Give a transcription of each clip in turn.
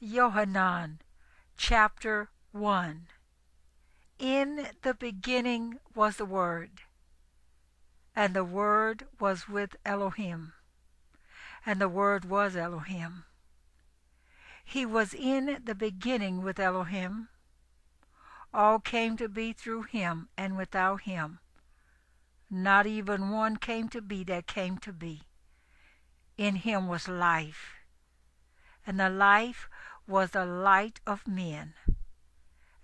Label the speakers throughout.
Speaker 1: Yohanan chapter 1. In the beginning was the Word, and the Word was with Elohim, and the Word was Elohim. He was in the beginning with Elohim. All came to be through him, and without him not even one came to be that came to be. In him was life, and the life was the light of men.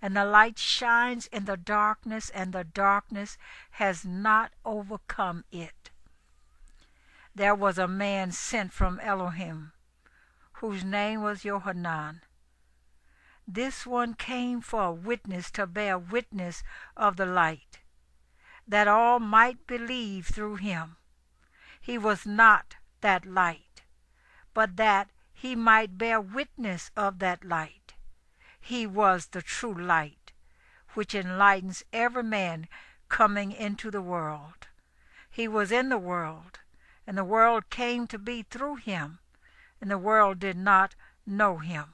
Speaker 1: And the light shines in the darkness, and the darkness has not overcome it. There was a man sent from Elohim, whose name was Yohanan. This one came for a witness, to bear witness of the light, that all might believe through him. He was not that light, but that he might bear witness of that light. He was the true light, which enlightens every man coming into the world. He was in the world, and the world came to be through him, and the world did not know him.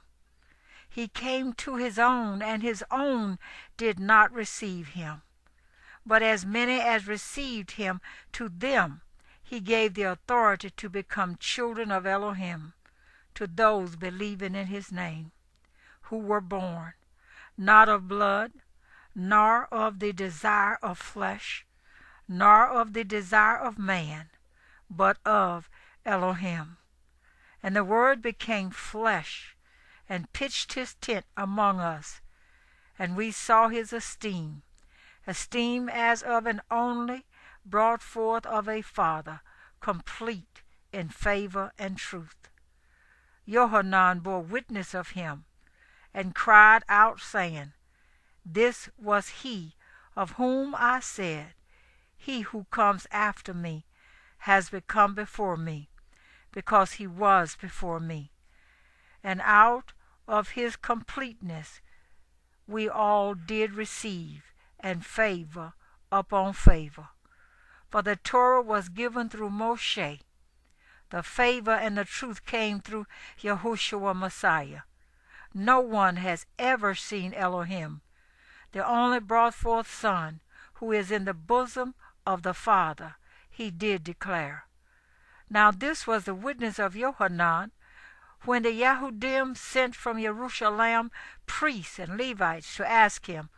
Speaker 1: He came to his own, and his own did not receive him. But as many as received him, to them he gave the authority to become children of Elohim, to those believing in his name, who were born not of blood, nor of the desire of flesh, nor of the desire of man, but of Elohim. And the Word became flesh, and pitched his tent among us, and we saw his esteem as of an only, brought forth of a Father, complete in favor and truth. Yohanan bore witness of him, and cried out, saying, This was he of whom I said, He who comes after me has become before me, because he was before me. And out of his completeness we all did receive, and favor upon favor. For the Torah was given through Moshe. The favor and the truth came through Yahushua Messiah. No one has ever seen Elohim, the only brought forth Son, who is in the bosom of the Father, he did declare. Now this was the witness of Yohanan, when the Yahudim sent from Jerusalem priests and Levites to ask him,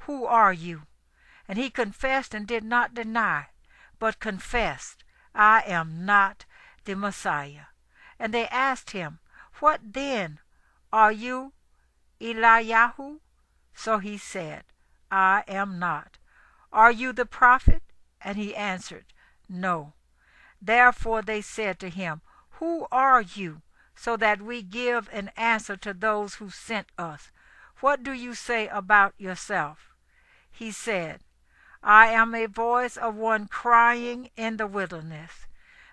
Speaker 1: Who are you? And he confessed and did not deny, but confessed, I am not the Messiah. And they asked him, What then? Are you Eliyahu? So he said, I am not. Are you the prophet? And he answered, No. Therefore they said to him, Who are you? So that we give an answer to those who sent us. What do you say about yourself? He said, I am a voice of one crying in the wilderness,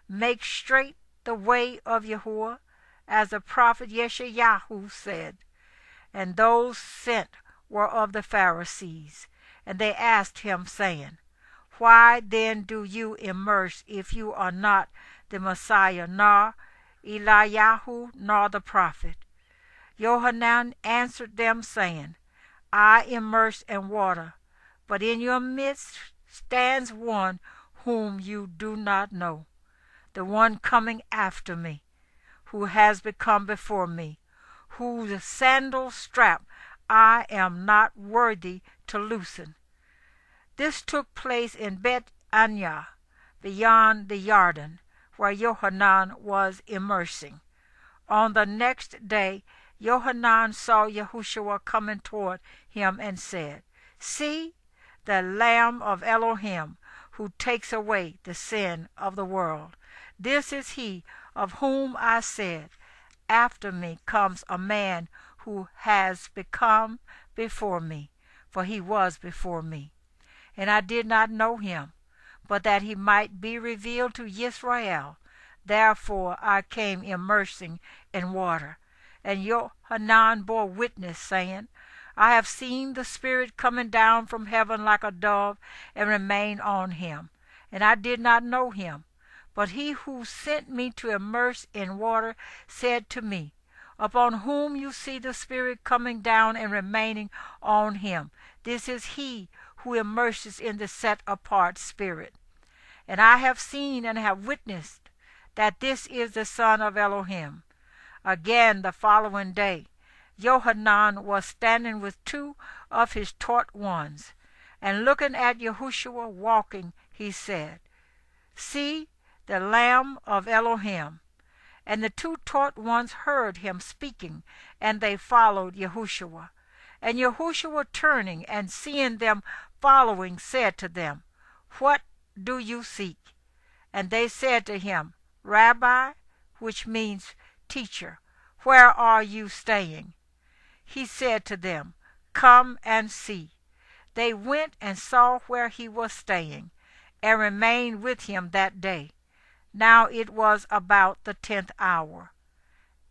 Speaker 1: Make straight the way of Yahuwah, as the prophet Yeshayahu said. And those sent were of the Pharisees. And they asked him, saying, Why then do you immerse, if you are not the Messiah, nor Eliyahu, nor the prophet? Yohanan answered them, saying, I immerse in water, but in your midst stands one whom you do not know, the one coming after me, who has become before me, whose sandal strap I am not worthy to loosen. This took place in Bet-Anya, beyond the Jordan, where Yohanan was immersing. On the next day Yohanan saw Yahushua coming toward him and said, See, the Lamb of Elohim, who takes away the sin of the world. This is he of whom I said, After me comes a man who has become before me, for he was before me. And I did not know him, but that he might be revealed to Israel. Therefore I came immersing in water. And Yohanan bore witness, saying, I have seen the Spirit coming down from heaven like a dove, and remain on him. And I did not know him. But he who sent me to immerse in water said to me, upon whom you see the Spirit coming down and remaining on him. This is he who immerses in the set-apart Spirit. And I have seen and have witnessed that this is the Son of Elohim. Again, the following day, Yohanan was standing with two of his taught ones, and looking at Yahushua walking, he said, "See the Lamb of Elohim." And the two taught ones heard him speaking, and they followed Yahushua. And Yahushua, turning and seeing them following, said to them, "What do you seek?" And they said to him, "Rabbi," which means teacher, "where are you staying?" He said to them, "Come and see." They went and saw where he was staying, and remained with him that day. Now it was about the 10th hour.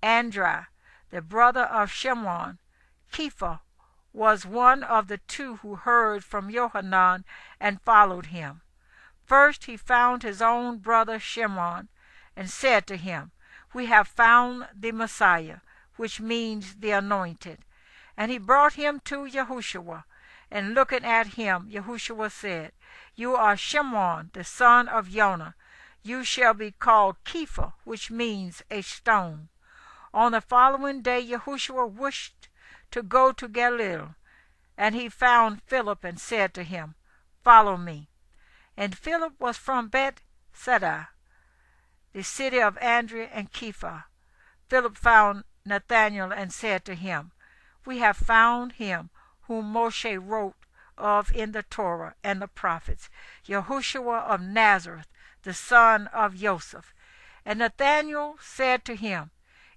Speaker 1: Andra, the brother of Shimon, Kepha, was one of the two who heard from Yohanan and followed him. First he found his own brother Shimon, and said to him, "We have found the Messiah," which means the anointed. And he brought him to Yahushua, and looking at him, Yahushua said, "You are Shimon, the son of Jonah. You shall be called Kepha, which means a stone." On the following day Yahushua wished to go to Galilee, and he found Philip and said to him, "Follow me." And Philip was from Bethsaida, the city of Andrea and Kepha. Philip found Nathanael and said to him, "We have found him whom Moshe wrote of in the Torah and the prophets, Yahushua of Nazareth, the son of Joseph." And Nathanael said to him,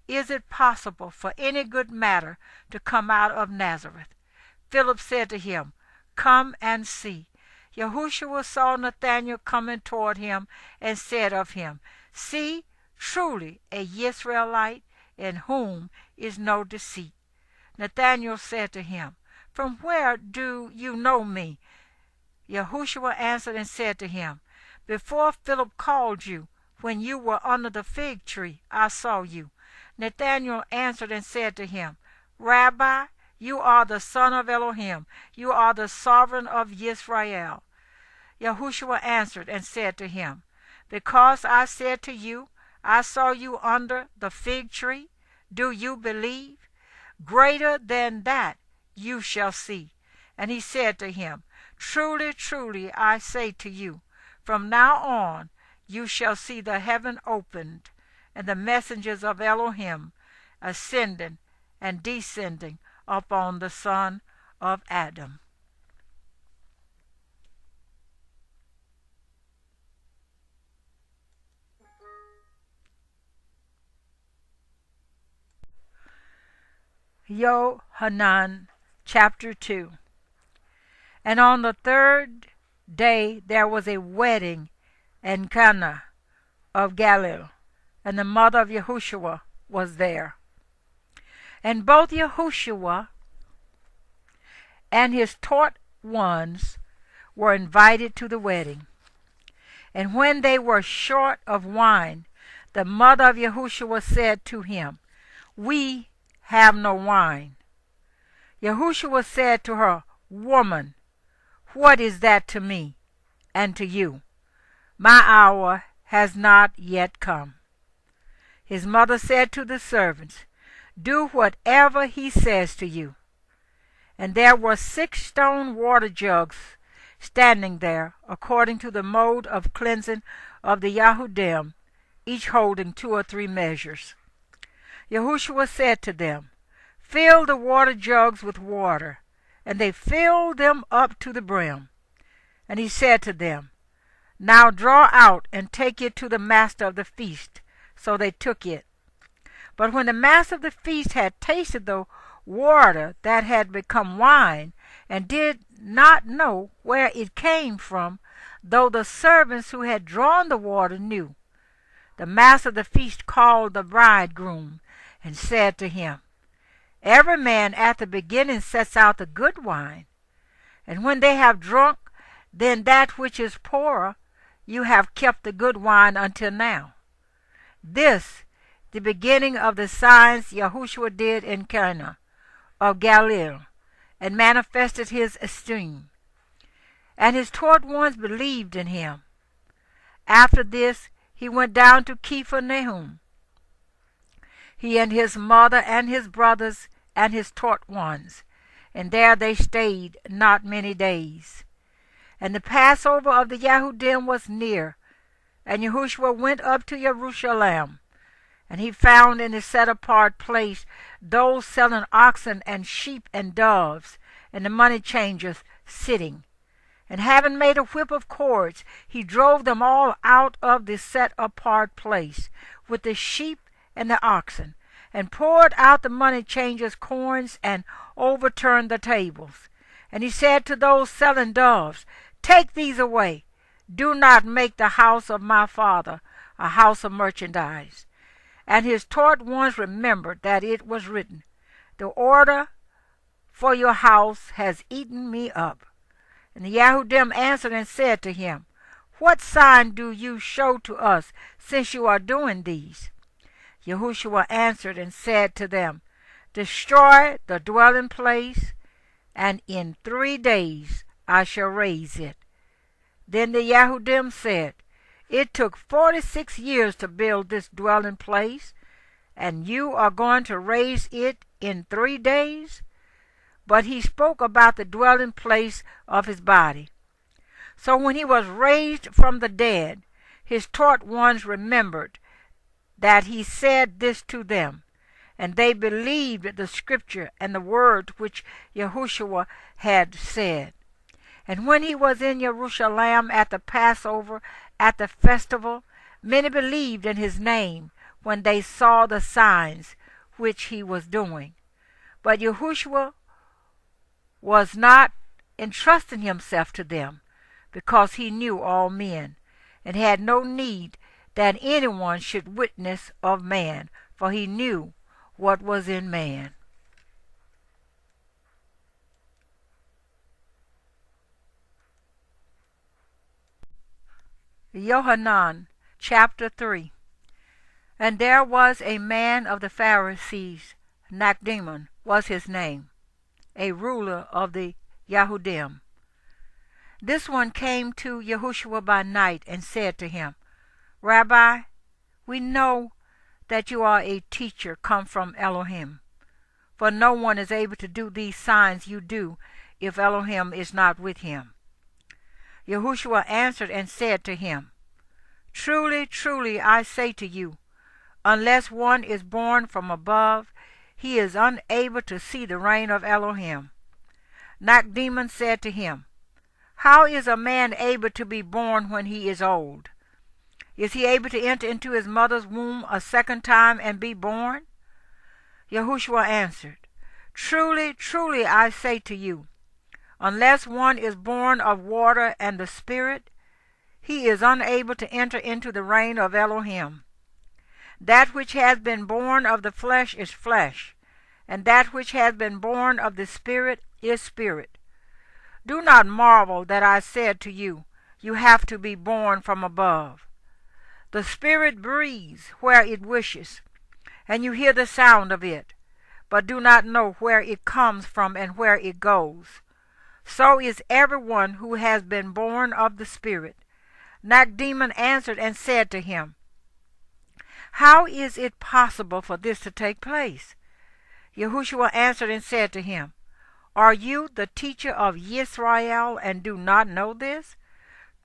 Speaker 1: "Is it possible for any good matter to come out of Nazareth?" Philip said to him, "Come and see." Yahushua saw Nathanael coming toward him, and said of him, "See, truly a Yisraelite, in whom is no deceit." Nathanael said to him, "From where do you know me?" Yahushua answered and said to him, "Before Philip called you, when you were under the fig tree, I saw you." Nathanael answered and said to him, "Rabbi, you are the son of Elohim. You are the sovereign of Yisrael." Yahushua answered and said to him, "Because I said to you, I saw you under the fig tree, do you believe? Greater than that you shall see." And he said to him, "Truly, truly, I say to you, from now on you shall see the heaven opened, and the messengers of Elohim ascending and descending upon the Son of Adam." Yohanan chapter 2. And on the third day there was a wedding in Cana of Galilee, and the mother of Yahushua was there. And both Yahushua and his taught ones were invited to the wedding. And when they were short of wine, the mother of Yahushua said to him, "We have no wine." Yahushua said to her, "Woman, what is that to me and to you? My hour has not yet come." His mother said to the servants, "Do whatever he says to you." And there were 6 stone water jugs standing there, according to the mode of cleansing of the Yahudim, each holding 2 or 3 measures. Yahushua said to them, "Fill the water jugs with water." And they filled them up to the brim. And he said to them, "Now draw out and take it to the master of the feast." So they took it. But when the master of the feast had tasted the water that had become wine, and did not know where it came from, though the servants who had drawn the water knew, the master of the feast called the bridegroom and said to him, "Every man at the beginning sets out the good wine, and when they have drunk, then that which is poorer, you have kept the good wine until now. This the beginning of the signs Yahushua did in Cana of Galilee, and manifested his esteem. And his taught ones believed in him. After this he went down to Capharnaum, he and his mother and his brothers and his taught ones, and there they stayed not many days. And the Passover of the Yahudim was near, and Yahushua went up to Jerusalem, and he found in the set-apart place those selling oxen and sheep and doves, and the money changers sitting. And having made a whip of cords, he drove them all out of the set-apart place, with the sheep and the oxen, and poured out the money changers' coins, and overturned the tables. And he said to those selling doves, Take these away. Do not make the house of my Father a house of merchandise. And his taught ones remembered that it was written, The order for your house has eaten me up. And the Yahudim answered and said to him, What sign do you show to us, since you are doing these? Yahushua answered and said to them, Destroy the dwelling place, and in 3 days I shall raise it. Then the Yahudim said, It took 46 years to build this dwelling place, and you are going to raise it in 3 days? But he spoke about the dwelling place of his body. So when he was raised from the dead, his taught ones remembered that he said this to them, and they believed the scripture and the word which Yahushua had said. And when he was in Jerusalem at the Passover, at the festival, many believed in his name when they saw the signs which he was doing. But Yahushua was not entrusting himself to them, because he knew all men, and had no need that anyone should witness of man, for he knew what was in man. Yohanan chapter 3. And there was a man of the Pharisees, Nicodemus was his name, a ruler of the Yahudim. This one came to Yahushua by night and said to him, Rabbi, we know that you are a teacher come from Elohim, for no one is able to do these signs you do if Elohim is not with him. Yahushua answered and said to him, Truly, truly, I say to you, unless one is born from above, he is unable to see the reign of Elohim. Nicodemus said to him, How is a man able to be born when he is old? Is he able to enter into his mother's womb a second time and be born? Yahushua answered, Truly, truly, I say to you, unless one is born of water and the Spirit, he is unable to enter into the reign of Elohim. That which has been born of the flesh is flesh, and that which has been born of the Spirit is spirit. Do not marvel that I said to you, You have to be born from above. The Spirit breathes where it wishes, and you hear the sound of it, but do not know where it comes from and where it goes. So is everyone who has been born of the Spirit. Nicodemus answered and said to him, How is it possible for this to take place? Yahushua answered and said to him, Are you the teacher of Yisrael and do not know this?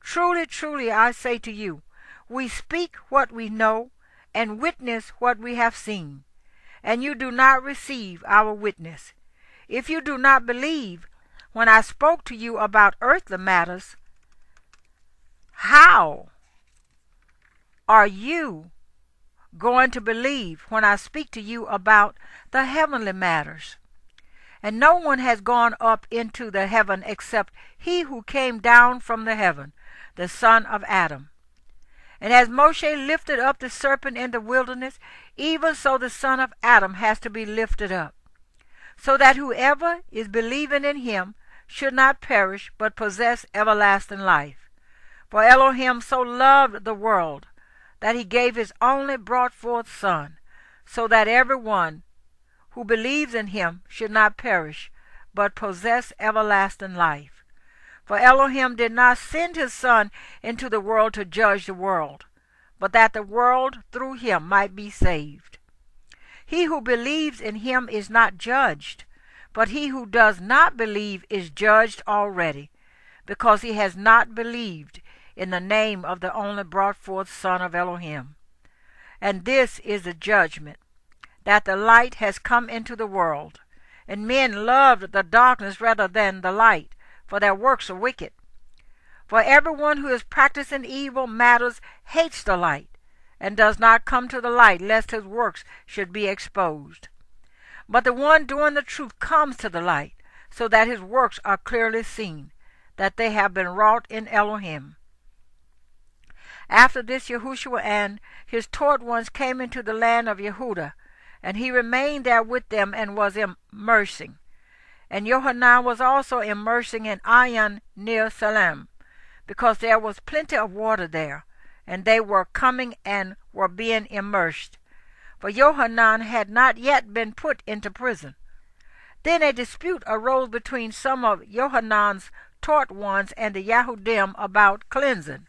Speaker 1: Truly, truly, I say to you, we speak what we know and witness what we have seen, and you do not receive our witness. If you do not believe when I spoke to you about earthly matters, how are you going to believe when I speak to you about the heavenly matters? And no one has gone up into the heaven except he who came down from the heaven, the son of Adam. And as Moshe lifted up the serpent in the wilderness, even so the Son of Adam has to be lifted up, so that whoever is believing in him should not perish, but possess everlasting life. For Elohim so loved the world, that he gave his only brought forth Son, so that everyone who believes in him should not perish, but possess everlasting life. For Elohim did not send his Son into the world to judge the world, but that the world through him might be saved. He who believes in him is not judged, but he who does not believe is judged already, because he has not believed in the name of the only brought forth Son of Elohim. And this is the judgment, that the light has come into the world, and men loved the darkness rather than the light, for their works are wicked. For everyone who is practicing evil matters hates the light, and does not come to the light, lest his works should be exposed. But the one doing the truth comes to the light, so that his works are clearly seen, that they have been wrought in Elohim. After this, Yahushua and his taught ones came into the land of Yehudah, and he remained there with them and was immersing. And Yohanan was also immersing in Ayan near Salem, because there was plenty of water there, and they were coming and were being immersed. For Yohanan had not yet been put into prison. Then a dispute arose between some of Yohanan's taught ones and the Yahudim about cleansing.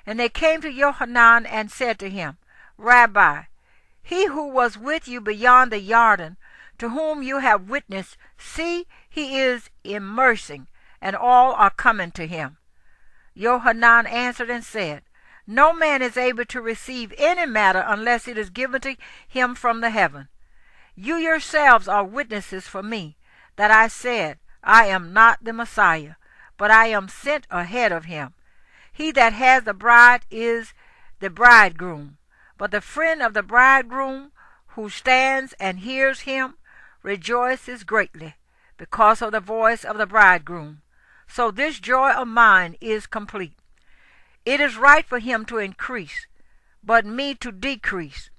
Speaker 1: And they came to Yohanan and said to him, Rabbi, he who was with you beyond the Jordan, to whom you have witnessed, see, he is immersing, and all are coming to him. Yohanan answered and said, No man is able to receive any matter unless it is given to him from the heaven. You yourselves are witnesses for me, that I said, I am not the Messiah, but I am sent ahead of him. He that has the bride is the bridegroom, but the friend of the bridegroom, who stands and hears him, rejoices greatly, because of the voice of the bridegroom. So this joy of mine is complete. It is right for him to increase, but me to decrease.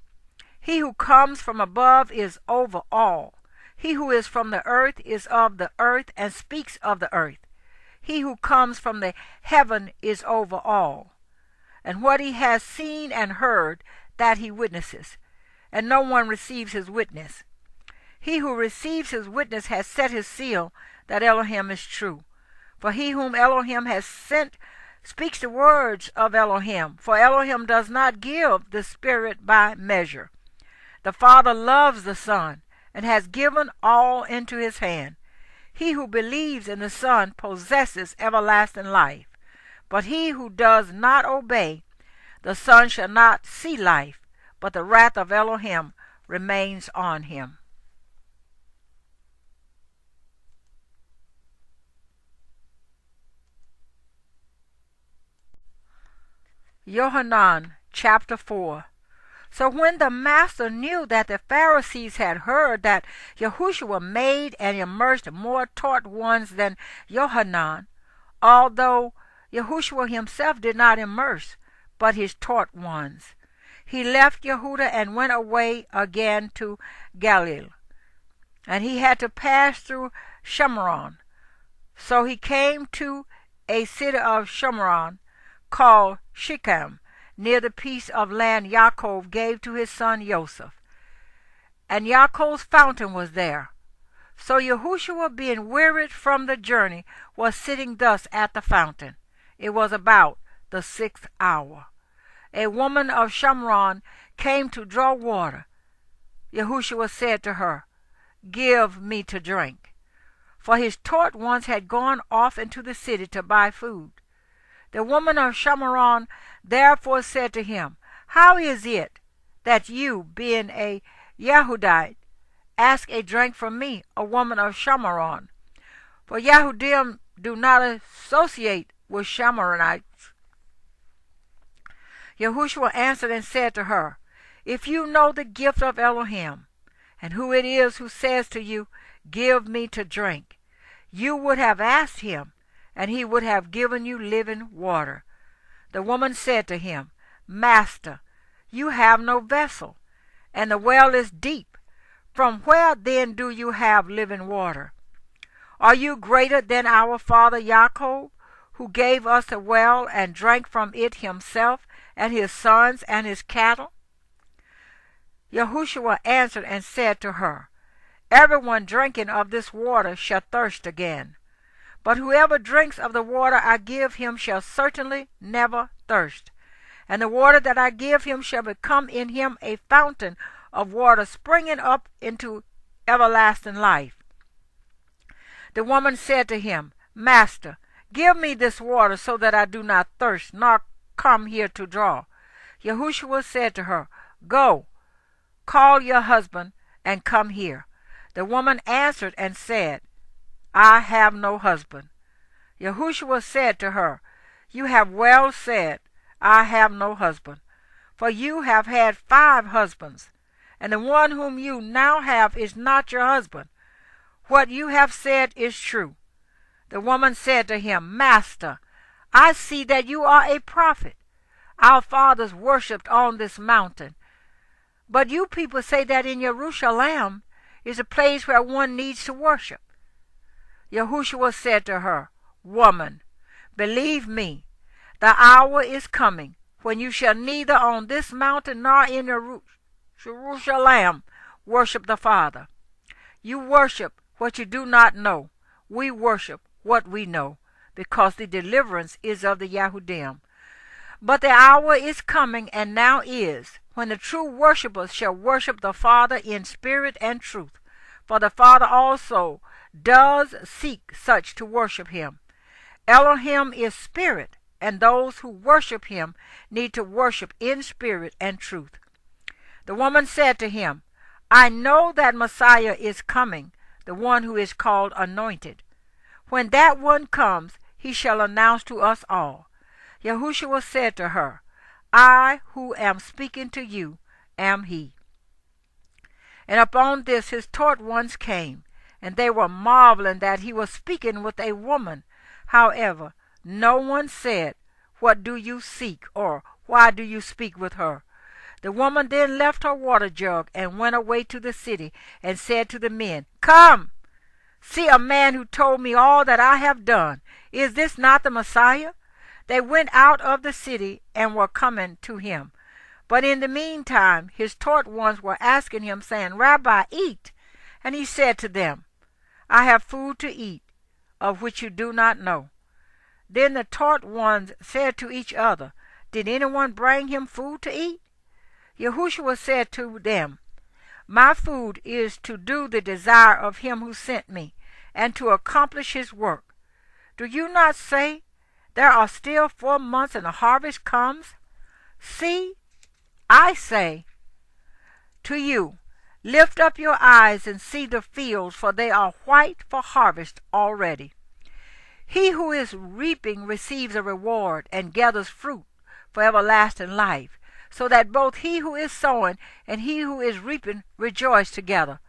Speaker 1: He who comes from above is over all. He who is from the earth is of the earth and speaks of the earth. He who comes from the heaven is over all. And what he has seen and heard, that he witnesses, and no one receives his witness. He who receives his witness has set his seal, that Elohim is true. For he whom Elohim has sent speaks the words of Elohim, for Elohim does not give the Spirit by measure. The Father loves the Son, and has given all into his hand. He who believes in the Son possesses everlasting life, but he who does not obey the Son shall not see life, but the wrath of Elohim remains on him. Yohanan chapter 4. So when the master knew that the Pharisees had heard that Yahushua made and immersed more taught ones than Yohanan, although Yahushua himself did not immerse, but his taught ones, he left Yehudah and went away again to Galilee. And he had to pass through Shomron. So he came to a city of Shomron called Shechem, near the piece of land Yaakov gave to his son Joseph. And Yaakov's fountain was there. So Yahushua, being wearied from the journey, was sitting thus at the fountain. It was about the 6th hour. A woman of Shomron came to draw water. Yahushua said to her, Give me to drink. For his taught ones had gone off into the city to buy food. The woman of Shomron therefore said to him, How is it that you, being a Yehudite, ask a drink from me, a woman of Shomron? For Yehudim do not associate with Shomronites. Yahushua answered and said to her, If you know the gift of Elohim, and who it is who says to you, Give me to drink, you would have asked him, and he would have given you living water. The woman said to him, Master, you have no vessel, and the well is deep. From where then do you have living water? Are you greater than our father Jacob, who gave us the well and drank from it himself, and his sons and his cattle? Yahushua answered and said to her, Everyone drinking of this water shall thirst again. But whoever drinks of the water I give him shall certainly never thirst. And the water that I give him shall become in him a fountain of water springing up into everlasting life. The woman said to him, Master, give me this water so that I do not thirst, nor come here to draw. Yahushua said to her, Go, call your husband, and come here. The woman answered and said, I have no husband. Yahushua said to her, You have well said, I have no husband. For you have had 5 husbands, and the one whom you now have is not your husband. What you have said is true. The woman said to him, Master, I see that you are a prophet. Our fathers worshipped on this mountain. But you people say that in Jerusalem is a place where one needs to worship. Yahushua said to her, Woman, believe me, the hour is coming when you shall neither on this mountain nor in Jerusalem worship the Father. You worship what you do not know. We worship what we know, because the deliverance is of the Yahudim. But the hour is coming, and now is, when the true worshippers shall worship the Father in spirit and truth. For the Father also does seek such to worship him. Elohim is spirit, and those who worship him need to worship in spirit and truth. The woman said to him, I know that Messiah is coming, the one who is called Anointed. When that one comes, he shall announce to us all. Yahushua said to her, I who am speaking to you am he. And upon this his taught ones came, and they were marveling that he was speaking with a woman. However, no one said, What do you seek? Or why do you speak with her? The woman then left her water jug and went away to the city, and said to the men, Come, see a man who told me all that I have done. Is this not the Messiah? They went out of the city and were coming to him. But in the meantime his taught ones were asking him, saying, Rabbi, eat. And he said to them, I have food to eat, of which you do not know. Then the taught ones said to each other, Did anyone bring him food to eat? Yahushua said to them, My food is to do the desire of him who sent me, and to accomplish his work. Do you not say, There are still 4 months and the harvest comes? See, I say to you, Lift up your eyes and see the fields, for they are white for harvest already. He who is reaping receives a reward and gathers fruit for everlasting life, so that both he who is sowing and he who is reaping rejoice together.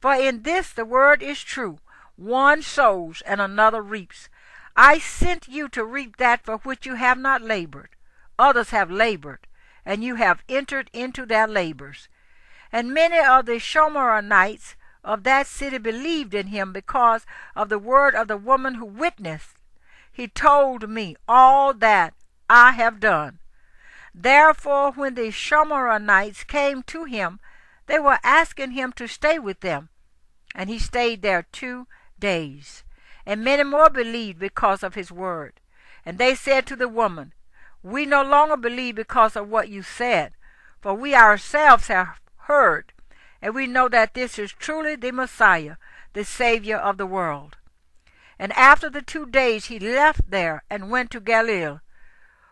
Speaker 1: For in this the word is true, one sows and another reaps. I sent you to reap that for which you have not labored. Others have labored, and you have entered into their labors. And many of the Shomoronites of that city believed in him because of the word of the woman who witnessed. He told me all that I have done. Therefore, when the Shomoronites came to him, they were asking him to stay with them. And he stayed there 2 days. And many more believed because of his word. And they said to the woman, We no longer believe because of what you said, for we ourselves have heard, and we know that this is truly the Messiah, the Savior of the world. And after the 2 days he left there and went to Galilee.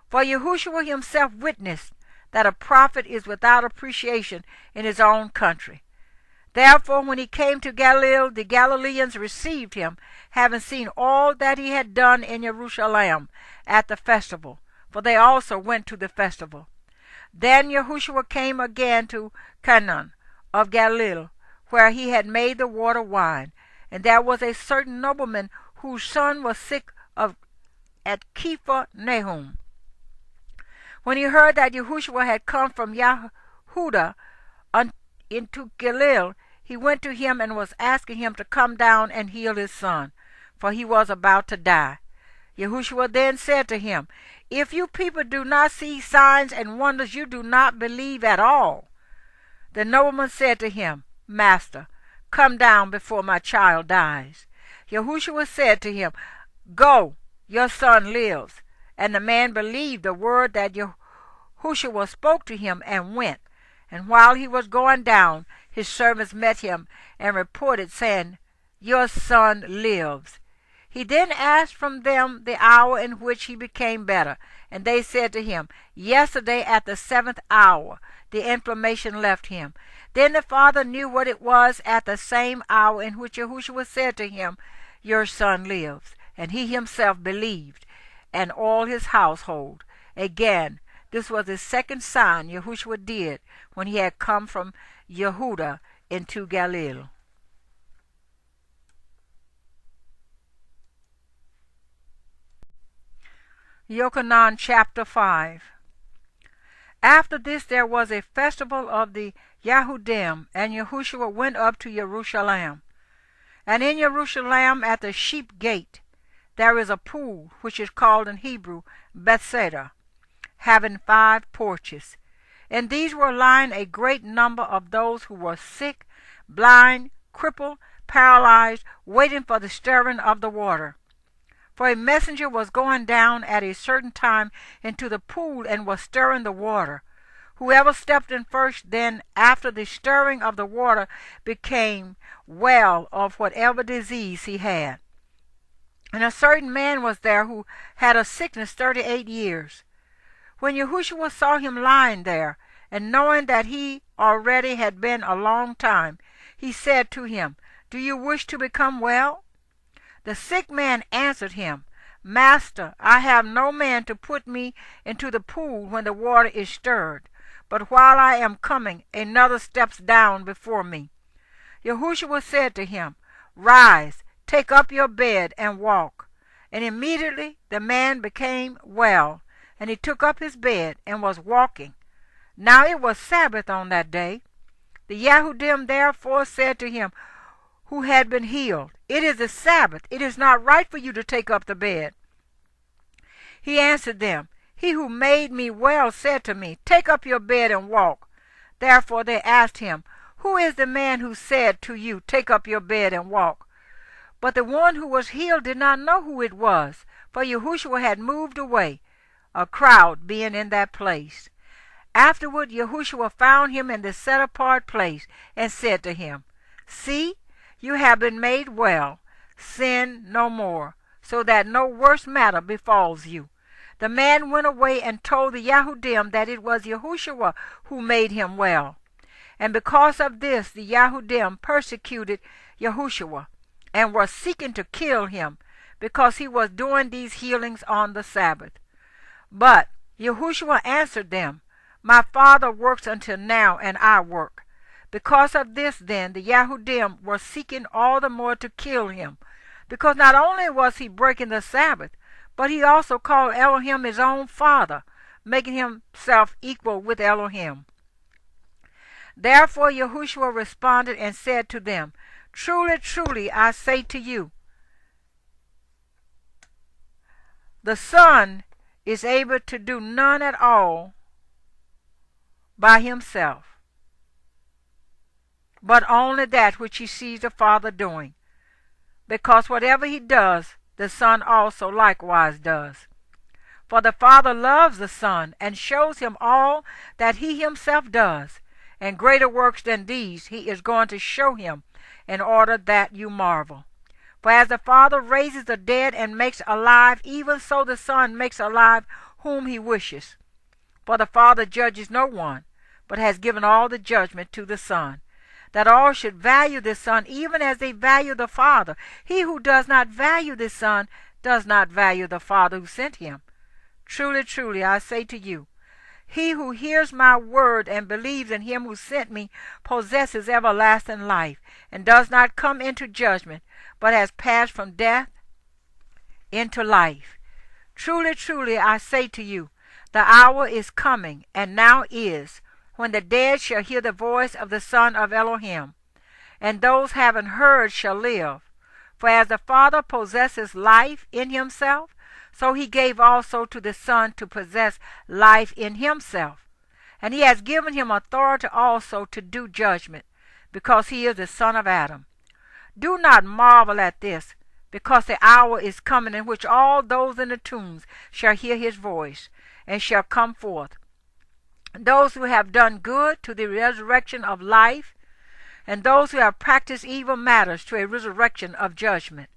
Speaker 1: For Yahushua himself witnessed that a prophet is without appreciation in his own country. Therefore, when he came to Galilee, the Galileans received him, having seen all that he had done in Jerusalem at the festival, for they also went to the festival. Then Yahushua came again to Canaan of Galilee, where he had made the water wine. And there was a certain nobleman whose son was sick at Nahum. When he heard that Yahushua had come from Yehuda into Galilee, he went to him and was asking him to come down and heal his son, for he was about to die. Yahushua then said to him, If you people do not see signs and wonders, you do not believe at all.
Speaker 2: The nobleman said to him, Master, come down before my child dies. Yahushua said to him, Go, your son lives. And the man believed the word that Yahushua spoke to him and went. And while he was going down, his servants met him and reported, saying, Your son lives. He then asked from them the hour in which he became better. And they said to him, Yesterday at the 7th hour the inflammation left him. Then the father knew what it was at the same hour in which Yahushua said to him, Your son lives. And he himself believed, and all his household. Again, this was the second sign Yahushua did when he had come from Yehuda into Galilee. Yohanan chapter 5. After this there was a festival of the Yahudim, and Yahushua went up to Jerusalem. And in Jerusalem at the sheep gate there is a pool, which is called in Hebrew Bethesda, having 5 porches. In these were lying a great number of those who were sick, blind, crippled, paralyzed, waiting for the stirring of the water. For a messenger was going down at a certain time into the pool and was stirring the water. Whoever stepped in first, then after the stirring of the water, became well of whatever disease he had. And a certain man was there who had a sickness 38 years. When Yahushua saw him lying there, and knowing that he already had been a long time, he said to him, Do you wish to become well? The sick man answered him, Master, I have no man to put me into the pool when the water is stirred, but while I am coming, another steps down before me. Yahushua said to him, Rise, take up your bed and walk. And immediately the man became well, and he took up his bed and was walking. Now it was Sabbath on that day. The Yahudim therefore said to him, who had been healed, It is the Sabbath. It is not right for you to take up the bed. He answered them, He who made me well said to me, Take up your bed and walk. Therefore they asked him, Who is the man who said to you, Take up your bed and walk? But the one who was healed did not know who it was, for Yahushua had moved away, a crowd being in that place. Afterward Yahushua found him in the set-apart place, and said to him, See, you have been made well. Sin no more, so that no worse matter befalls you. The man went away and told the Yahudim that it was Yahushua who made him well. And because of this the Yahudim persecuted Yahushua, and were seeking to kill him, because he was doing these healings on the Sabbath. But Yahushua answered them, My Father works until now, and I work. Because of this, then, the Yahudim were seeking all the more to kill him, because not only was he breaking the Sabbath, but he also called Elohim his own father, making himself equal with Elohim. Therefore Yahushua responded and said to them, Truly, truly, I say to you, the Son is able to do none at all by himself, but only that which he sees the Father doing, because whatever he does, the Son also likewise does. For the Father loves the Son, and shows him all that he himself does, and greater works than these he is going to show him, in order that you marvel. For as the Father raises the dead and makes alive, even so the Son makes alive whom he wishes. For the Father judges no one, but has given all the judgment to the Son, that all should value the Son even as they value the Father. He who does not value the Son does not value the Father who sent him. Truly, truly, I say to you, he who hears my word and believes in him who sent me possesses everlasting life, and does not come into judgment, but has passed from death into life. Truly, truly, I say to you, the hour is coming, and now is, when the dead shall hear the voice of the Son of Elohim, and those having heard shall live. For as the Father possesses life in himself, so he gave also to the Son to possess life in himself, And he has given him authority also to do judgment, because he is the son of Adam. Do not marvel at this, because the hour is coming in which all those in the tombs shall hear his voice, and shall come forth, those who have done good to the resurrection of life, and those who have practiced evil matters to a resurrection of judgment.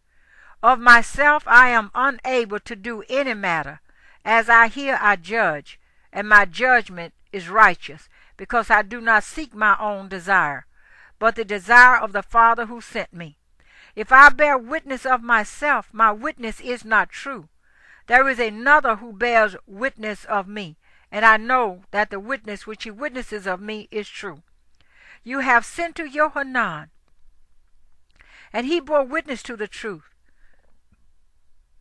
Speaker 2: Of myself I am unable to do any matter. As I hear I judge, and my judgment is righteous, because I do not seek my own desire, but the desire of the Father who sent me. If I bear witness of myself, my witness is not true. There is another who bears witness of me, and I know that the witness which he witnesses of me is true. You have sent to Yohanan, and he bore witness to the truth.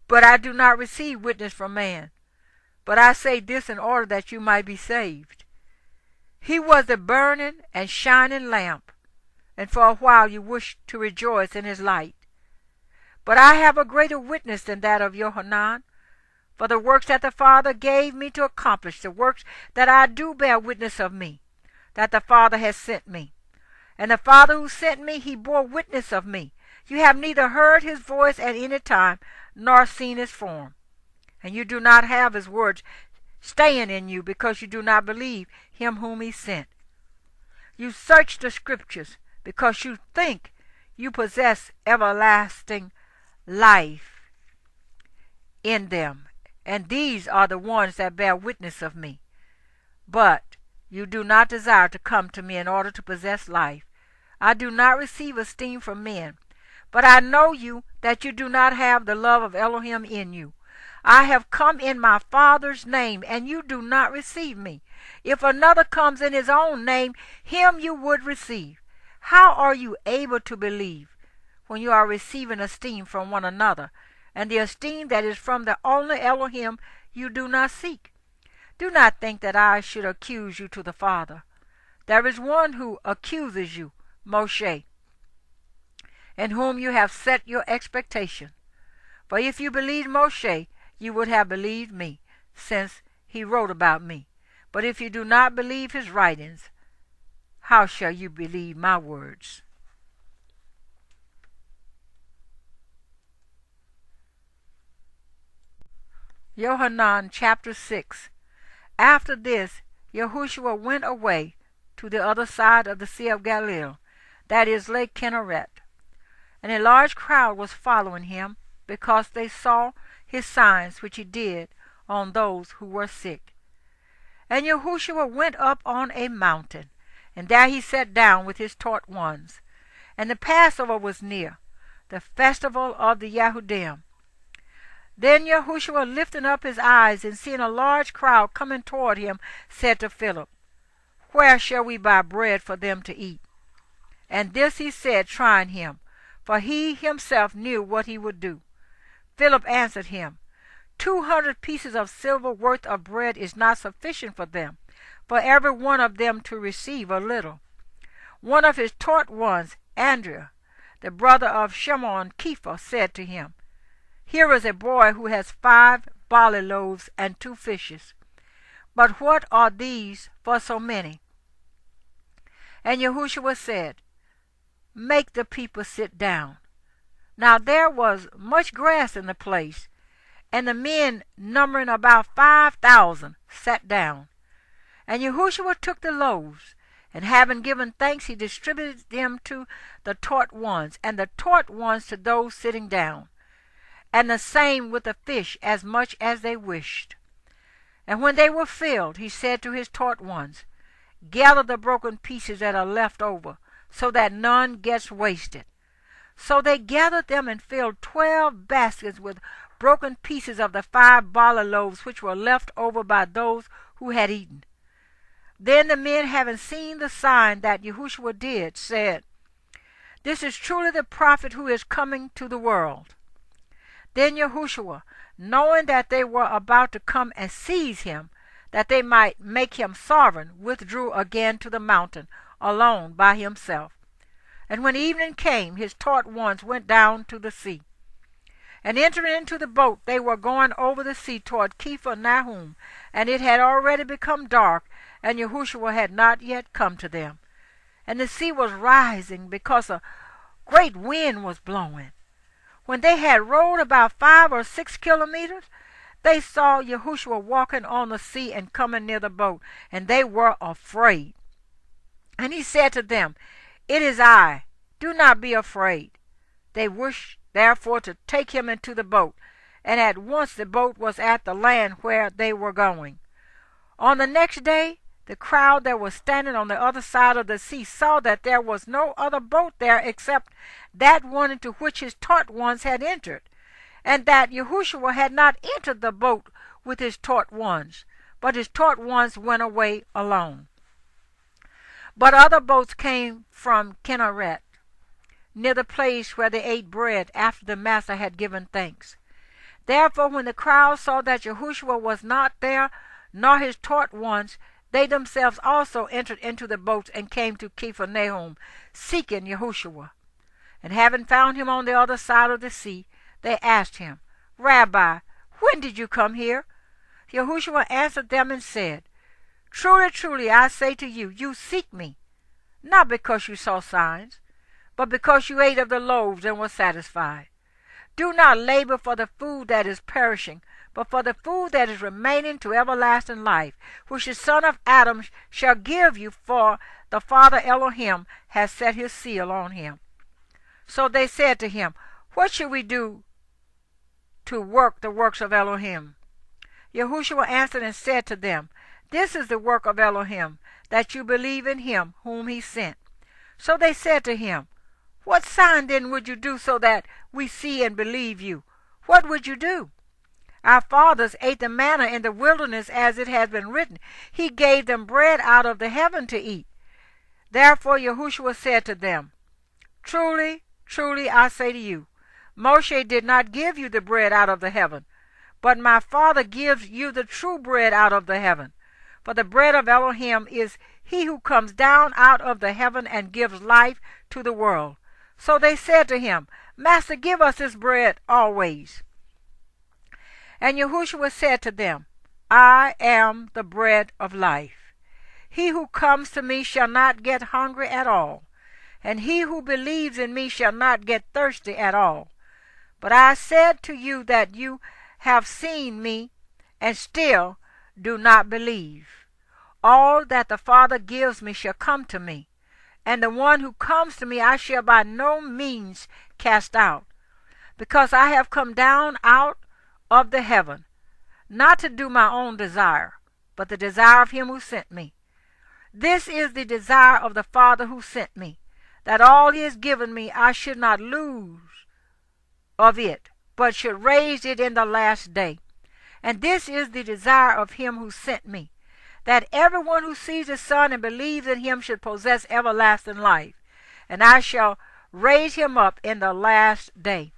Speaker 2: But I do not receive witness from man. But I say this in order that you might be saved. He was the burning and shining lamp, and for a while you wished to rejoice in his light. But I have a greater witness than that of Yohanan, for the works that the Father gave me to accomplish, the works that I do bear witness of me, that the Father has sent me. And the Father who sent me, he bore witness of me. You have neither heard his voice at any time, nor seen his form. And you do not have his words staying in you, because you do not believe him whom he sent. You search the Scriptures, because you think you possess everlasting life in them, and these are the ones that bear witness of me. But you do not desire to come to me in order to possess life. I do not receive esteem from men, but I know you that you do not have the love of Elohim in you. I have come in my Father's name, and you do not receive me. If another comes in his own name, him you would receive. How are you able to believe when you are receiving esteem from one another, and the esteem that is from the only Elohim you do not seek? Do not think that I should accuse you to the Father. There is one who accuses you, Moshe, in whom you have set your expectation. For if you believed Moshe, you would have believed me, since he wrote about me. But if you do not believe his writings, how shall you believe my words? Yohanan chapter 6. After this, Yahushua went away to the other side of the Sea of Galilee, that is Lake Kinneret. And a large crowd was following him, because they saw his signs which he did on those who were sick. And Yahushua went up on a mountain, and there he sat down with his taught ones. And the Passover was near, the festival of the Yahudim. Then Yahushua, lifting up his eyes, and seeing a large crowd coming toward him, said to Philip, Where shall we buy bread for them to eat? And this he said, trying him, for he himself knew what he would do. Philip answered him, 200 pieces of silver worth of bread is not sufficient for them, for every one of them to receive a little. One of his taught ones, Andrew, the brother of Shimon Kepha, said to him, Here is a boy who has 5 barley loaves and 2 fishes. But what are these for so many? And Yahushua said, Make the people sit down. Now there was much grass in the place, and the men, numbering about 5,000, sat down. And Yahushua took the loaves, and having given thanks, he distributed them to the taught ones, and the taught ones to those sitting down, and the same with the fish, as much as they wished. And when they were filled, he said to his taught ones, Gather the broken pieces that are left over, so that none gets wasted. So they gathered them and filled 12 baskets with broken pieces of the 5 barley loaves which were left over by those who had eaten. Then the men, having seen the sign that Yahushua did, said, This is truly the prophet who is coming to the world. Then Yahushua, knowing that they were about to come and seize him, that they might make him sovereign, withdrew again to the mountain, alone by himself. And when evening came, his taught ones went down to the sea. And entering into the boat, they were going over the sea toward Kepha Nahum, and it had already become dark, and Yahushua had not yet come to them. And the sea was rising because a great wind was blowing. When they had rowed about 5 or 6 kilometers, they saw Yahushua walking on the sea and coming near the boat, and they were afraid. And he said to them, "It is I, do not be afraid." They wished therefore to take him into the boat, and at once the boat was at the land where they were going. On the next day, the crowd that was standing on the other side of the sea saw that there was no other boat there except that one into which his taught ones had entered, and that Yahushua had not entered the boat with his taught ones, but his taught ones went away alone. But other boats came from Kinneret, near the place where they ate bread after the master had given thanks. Therefore when the crowd saw that Yahushua was not there, nor his taught ones, they themselves also entered into the boats and came to Capharnaum, seeking Yahushua. And having found him on the other side of the sea, they asked him, "Rabbi, when did you come here?" Yahushua answered them and said, "Truly, truly, I say to you, you seek me, not because you saw signs, but because you ate of the loaves and were satisfied. Do not labor for the food that is perishing, but for the food that is remaining to everlasting life, which the Son of Adam shall give you, for the Father Elohim has set his seal on him." So they said to him, "What should we do to work the works of Elohim?" Yahushua answered and said to them, "This is the work of Elohim, that you believe in him whom he sent." So they said to him, "What sign then would you do so that we see and believe you? What would you do? Our fathers ate the manna in the wilderness, as it has been written, he gave them bread out of the heaven to eat." Therefore Yahushua said to them, "Truly, truly, I say to you, Moshe did not give you the bread out of the heaven, but my Father gives you the true bread out of the heaven. For the bread of Elohim is he who comes down out of the heaven and gives life to the world." So they said to him, "Master, give us this bread always." And Yahushua said to them, "I am the bread of life. He who comes to me shall not get hungry at all, and he who believes in me shall not get thirsty at all. But I said to you that you have seen me, and still do not believe. All that the Father gives me shall come to me, and the one who comes to me I shall by no means cast out, because I have come down out of the heaven, not to do my own desire, but the desire of him who sent me. This is the desire of the Father who sent me, that all he has given me I should not lose of it, but should raise it in the last day. And this is the desire of him who sent me, that everyone who sees the Son and believes in him should possess everlasting life, and I shall raise him up in the last day."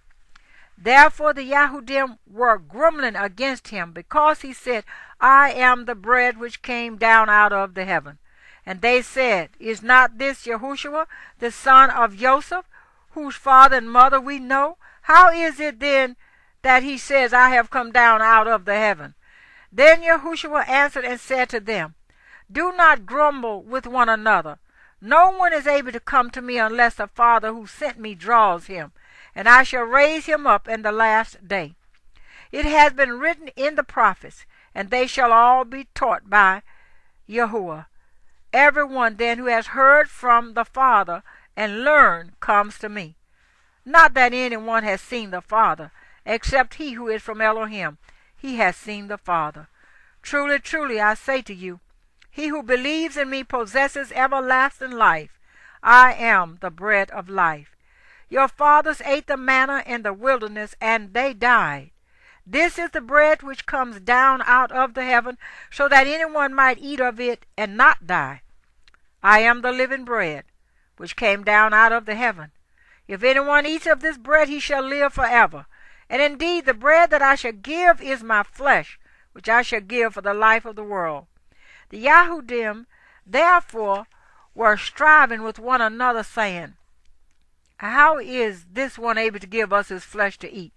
Speaker 2: Therefore the Yahudim were grumbling against him, because he said, "I am the bread which came down out of the heaven." And they said, "Is not this Yahushua, the son of Joseph, whose father and mother we know? How is it then that he says, 'I have come down out of the heaven'?" Then Yahushua answered and said to them, "Do not grumble with one another. No one is able to come to me unless the Father who sent me draws him, and I shall raise him up in the last day. It has been written in the prophets, and they shall all be taught by Yahuwah. Everyone then who has heard from the Father and learned comes to me. Not that anyone has seen the Father, except he who is from Elohim. He has seen the Father. Truly, truly, I say to you, he who believes in me possesses everlasting life. I am the bread of life. Your fathers ate the manna in the wilderness, and they died. This is the bread which comes down out of the heaven, so that anyone might eat of it and not die. I am the living bread, which came down out of the heaven. If anyone eats of this bread, he shall live forever. And indeed, the bread that I shall give is my flesh, which I shall give for the life of the world." The Yahudim therefore were striving with one another, saying, "How is this one able to give us his flesh to eat?"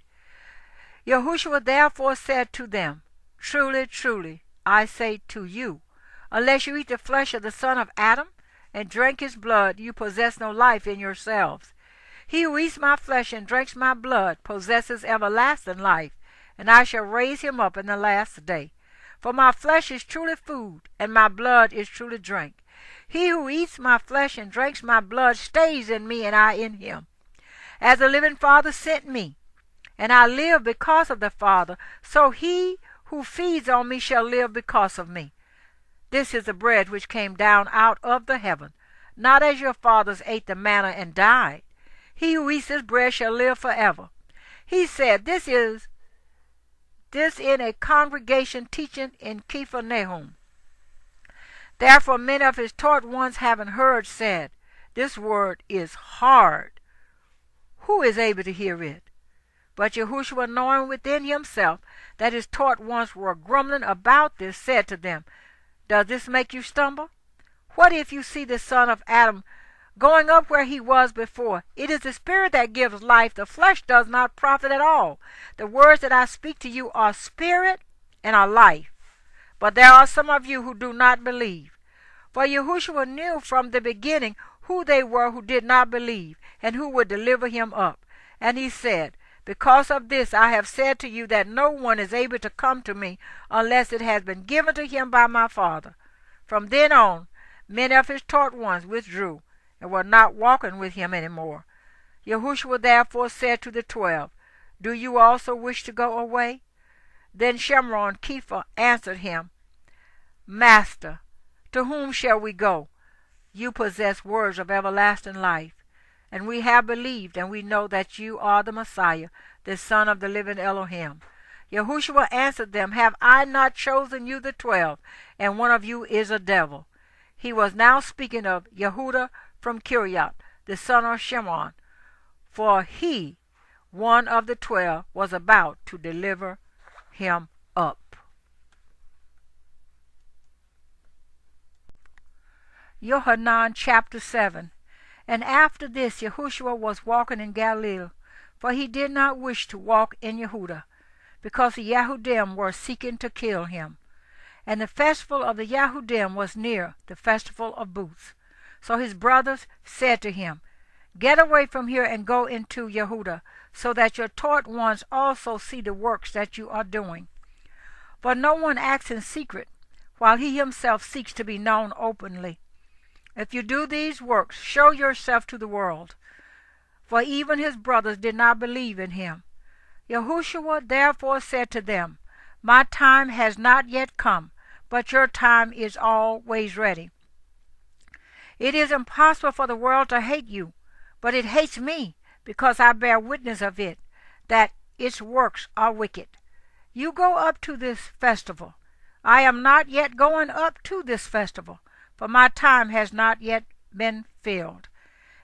Speaker 2: Yahushua therefore said to them, "Truly, truly, I say to you, Unless you eat the flesh of the son of Adam, and drink his blood, you possess no life in yourselves. He who eats my flesh and drinks my blood possesses everlasting life, and I shall raise him up in the last day. For my flesh is truly food, and my blood is truly drink. He who eats my flesh and drinks my blood stays in me, and I in him. As the living Father sent me, and I live because of the Father, so he who feeds on me shall live because of me. This is the bread which came down out of the heaven, not as your fathers ate the manna and died. He who eats this bread shall live forever. He said, This in a congregation teaching in Capernaum. Therefore many of his taught ones, having heard, said, This word is hard. Who is able to hear it? But Yahushua, knowing within himself that his taught ones were grumbling about this, said to them, Does this make you stumble? What if you see the son of Adam going up where he was before? It is the spirit that gives life. The flesh does not profit at all. The words that I speak to you are spirit and are life. But there are some of you who do not believe. For Yahushua knew from the beginning who they were who did not believe, and who would deliver him up. And he said, Because of this I have said to you that no one is able to come to me unless it has been given to him by my Father. From then on, many of his taught ones withdrew, and were not walking with him any more. Yahushua therefore said to the 12, Do you also wish to go away? Then Shimon Kepha answered him, Master, to whom shall we go? You possess words of everlasting life, and we have believed, and we know that you are the Messiah, the Son of the living Elohim. Yahushua answered them, Have I not chosen you the 12, and one of you is a devil? He was now speaking of Yehuda from Kiryat, the son of Shimon, for he, one of the 12, was about to deliver him up. Yohanan chapter 7. And after this Yahushua was walking in Galilee, for he did not wish to walk in Yehuda, because the Yahudim were seeking to kill him. And the festival of the Yahudim was near, the festival of booths. So his brothers said to him, Get away from here and go into Yehuda, so that your taught ones also see the works that you are doing. For no one acts in secret, while he himself seeks to be known openly. If you do these works, show yourself to the world. For even his brothers did not believe in him. Yahushua therefore said to them, My time has not yet come, but your time is always ready. It is impossible for the world to hate you, but it hates me, because I bear witness of it, that its works are wicked. You go up to this festival. I am not yet going up to this festival, for my time has not yet been filled.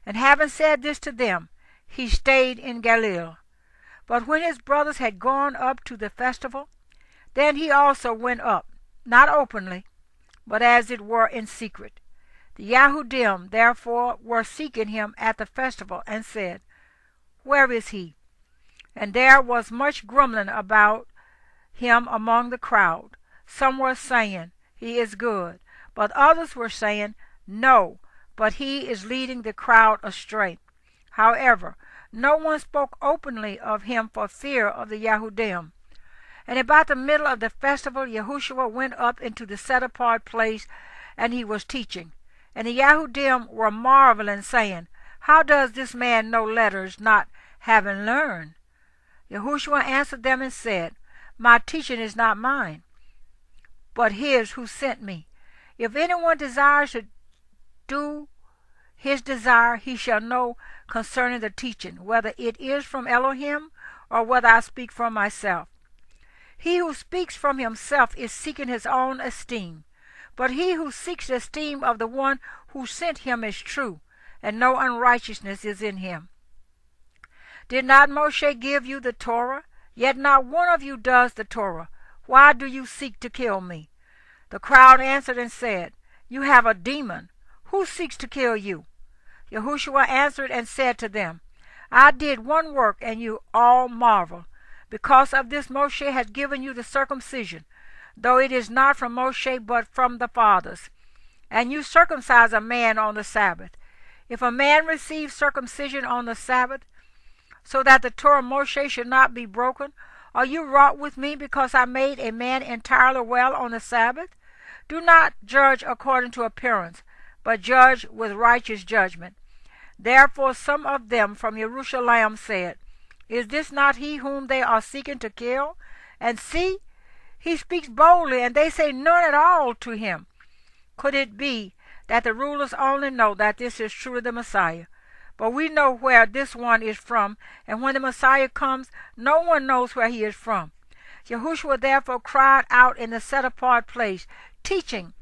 Speaker 2: And having said this to them, he stayed in Galilee. But when his brothers had gone up to the festival, then he also went up, not openly, but as it were in secret. The Yahudim therefore were seeking him at the festival, and said, Where is he? And there was much grumbling about him among the crowd. Some were saying, He is good. But others were saying, No, but he is leading the crowd astray. However, no one spoke openly of him for fear of the Yahudim. And about the middle of the festival, Yahushua went up into the set-apart place, and he was teaching. And the Yahudim were marveling, saying, How does this man know letters, not having learned? Yahushua answered them and said, My teaching is not mine, but his who sent me. If anyone desires to do his desire, he shall know concerning the teaching, whether it is from Elohim, or whether I speak from myself. He who speaks from himself is seeking his own esteem, but he who seeks the esteem of the one who sent him is true, and no unrighteousness is in him. Did not Moshe give you the Torah? Yet not one of you does the Torah. Why do you seek to kill me? The crowd answered and said, You have a demon. Who seeks to kill you? Yahushua answered and said to them, I did one work, and you all marvel. Because of this Moshe has given you the circumcision. though it is not from Moshe but from the fathers. And you circumcise a man on the Sabbath. If a man receive circumcision on the Sabbath, so that the Torah of Moshe should not be broken, are you wroth with me because I made a man entirely well on the Sabbath? Do not judge according to appearance, but judge with righteous judgment. Therefore some of them from Jerusalem said, Is this not he whom they are seeking to kill? And see, he speaks boldly, and they say none at all to him. Could it be that the rulers only know that this is truly the Messiah? But we know where this one is from, and when the Messiah comes, no one knows where he is from. Yahushua therefore cried out in the set-apart place, teaching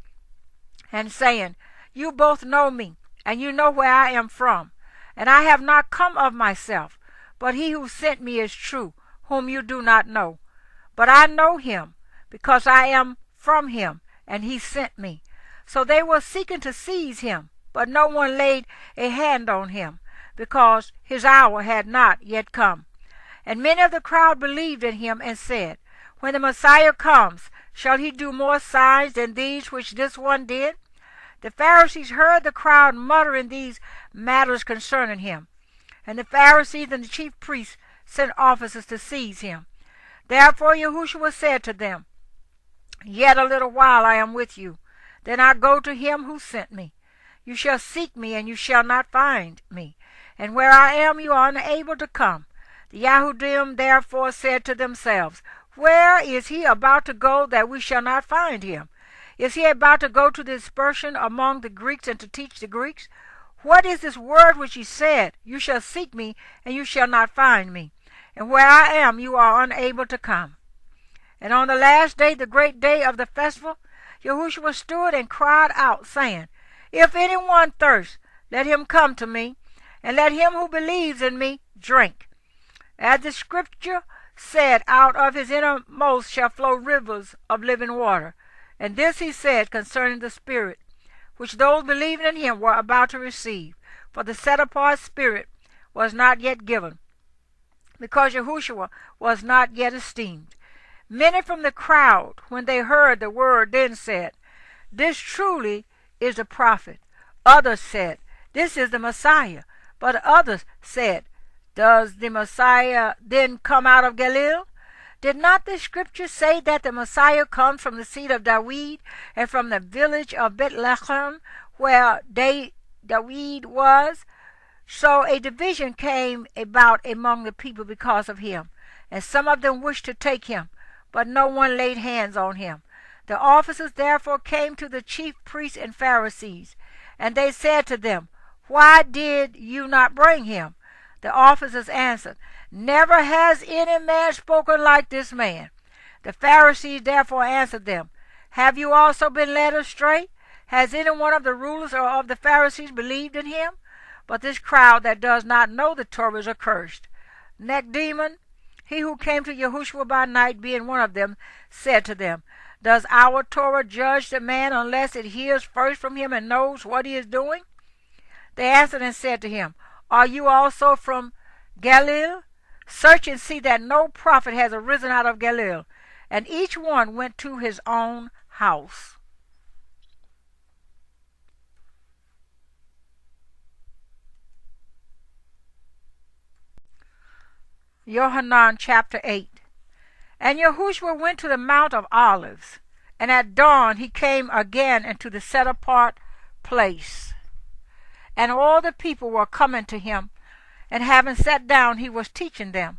Speaker 2: and saying, You both know me, and you know where I am from. And I have not come of myself, but he who sent me is true, whom you do not know. But I know him, because I am from him, and he sent me. So they were seeking to seize him, but no one laid a hand on him, because his hour had not yet come. And many of the crowd believed in him, and said, When the Messiah comes, shall he do more signs than these which this one did? The Pharisees heard the crowd muttering these matters concerning him. And the Pharisees and the chief priests sent officers to seize him. Therefore Yahushua said to them, Yet a little while I am with you. Then I go to him who sent me. You shall seek me, and you shall not find me. And where I am, you are unable to come. The Yahudim therefore said to themselves, Where is he about to go that we shall not find him? Is he about to go to the dispersion among the Greeks and to teach the Greeks? What is this word which he said, You shall seek me, and you shall not find me? And where I am, you are unable to come. And on the last day, the great day of the festival, Yahushua stood and cried out, saying, If anyone thirst, let him come to me, and let him who believes in me drink. As the scripture said, Out of his innermost shall flow rivers of living water. And this he said concerning the Spirit, which those believing in him were about to receive. For the set-apart Spirit was not yet given, because Yahushua was not yet esteemed. Many from the crowd, when they heard the word, then said, This truly is the prophet. Others said, This is the Messiah. But others said, Does the Messiah then come out of Galilee? Did not the scripture say that the Messiah comes from the seed of David, and from the village of Bethlehem, where David was? So a division came about among the people because of him, and some of them wished to take him, but no one laid hands on him. The officers therefore came to the chief priests and Pharisees, and they said to them, Why did you not bring him? The officers answered, Never has any man spoken like this man. The Pharisees therefore answered them, Have you also been led astray? Has any one of the rulers or of the Pharisees believed in him? But this crowd that does not know the Torah is accursed. Nicodemus, he who came to Yahushua by night, being one of them, said to them, Does our Torah judge the man unless it hears first from him and knows what he is doing? They answered and said to him, Are you also from Galilee? Search and see that no prophet has arisen out of Galilee. And each one went to his own house. Yohanan chapter 8. And Yahushua went to the Mount of Olives, and at dawn he came again into the set-apart place. And all the people were coming to him, and having sat down he was teaching them.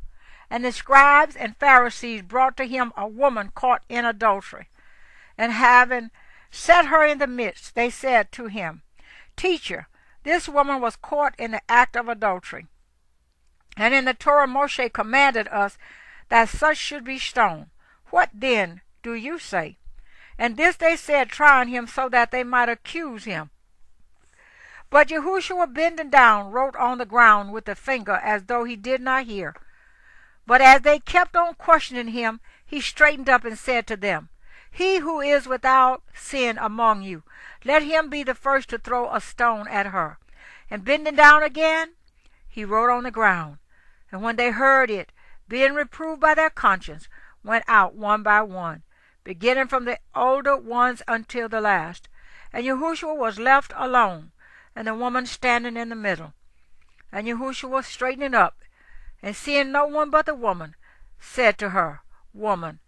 Speaker 2: And the scribes and Pharisees brought to him a woman caught in adultery. And having set her in the midst, they said to him, Teacher, this woman was caught in the act of adultery. And in the Torah Moshe commanded us that such should be stoned. What then do you say? And this they said, trying him so that they might accuse him. But Yahushua, bending down, wrote on the ground with the finger as though he did not hear. But as they kept on questioning him, he straightened up and said to them, He who is without sin among you, let him be the first to throw a stone at her. And bending down again, he wrote on the ground. And when they heard it, being reproved by their conscience, went out one by one, beginning from the older ones until the last. And Yahushua was left alone, and the woman standing in the middle. And Yahushua was straightening up, and seeing no one but the woman, said to her, Woman,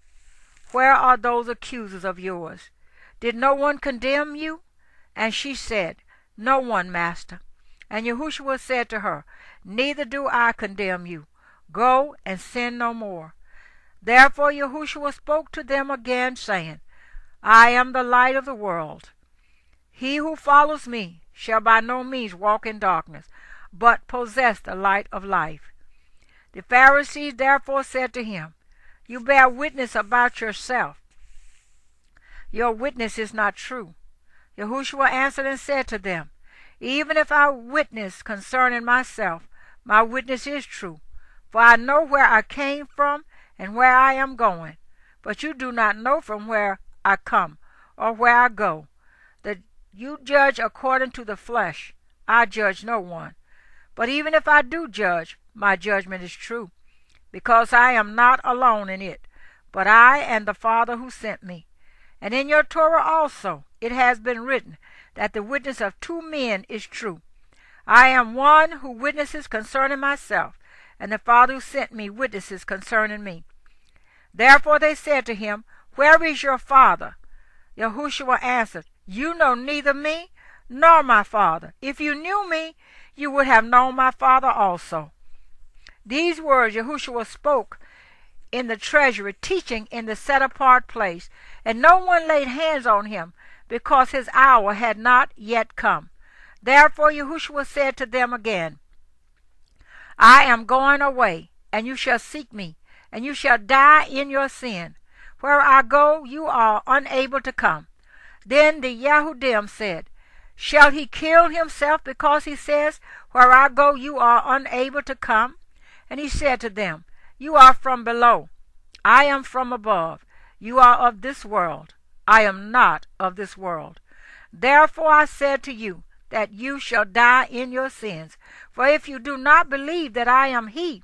Speaker 2: where are those accusers of yours? Did no one condemn you? And she said, No one, Master. And Yahushua said to her, Neither do I condemn you. Go and sin no more. Therefore Yahushua spoke to them again, saying, I am the light of the world. He who follows me shall by no means walk in darkness, but possess the light of life. The Pharisees therefore said to him, You bear witness about yourself. Your witness is not true. Yahushua answered and said to them, Even if I witness concerning myself, my witness is true. For I know where I came from and where I am going. But you do not know from where I come or where I go. That you judge according to the flesh. I judge no one. But even if I do judge, my judgment is true, because I am not alone in it, but I and the Father who sent me. And in your Torah also it has been written that the witness of two men is true. I am one who witnesses concerning myself, and the Father who sent me witnesses concerning me. Therefore they said to him, Where is your Father? Yahushua answered, You know neither me nor my Father. If you knew me, you would have known my Father also. These words Yahushua spoke in the treasury, teaching in the set-apart place, and no one laid hands on him, because his hour had not yet come. Therefore Yahushua said to them again, I am going away, and you shall seek me, and you shall die in your sin. Where I go, you are unable to come. Then the Yahudim said, Shall he kill himself because he says, Where I go, you are unable to come? And he said to them, You are from below. I am from above. You are of this world. I am not of this world. Therefore I said to you, that you shall die in your sins. For if you do not believe that I am he,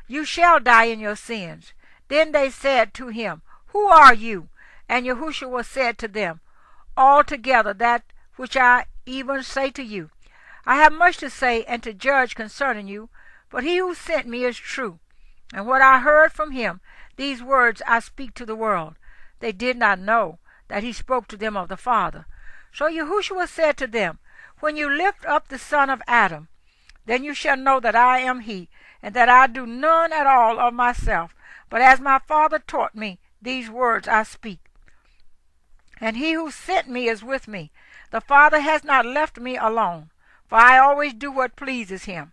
Speaker 2: you shall die in your sins. Then they said to him, Who are you? And Yahushua said to them, Altogether that which I even say to you. I have much to say and to judge concerning you, but he who sent me is true. And what I heard from him, these words I speak to the world. They did not know that he spoke to them of the Father. So Yahushua said to them, When you lift up the son of Adam, then you shall know that I am he, and that I do none at all of myself, but as my Father taught me, these words I speak. And he who sent me is with me. The Father has not left me alone, for I always do what pleases him.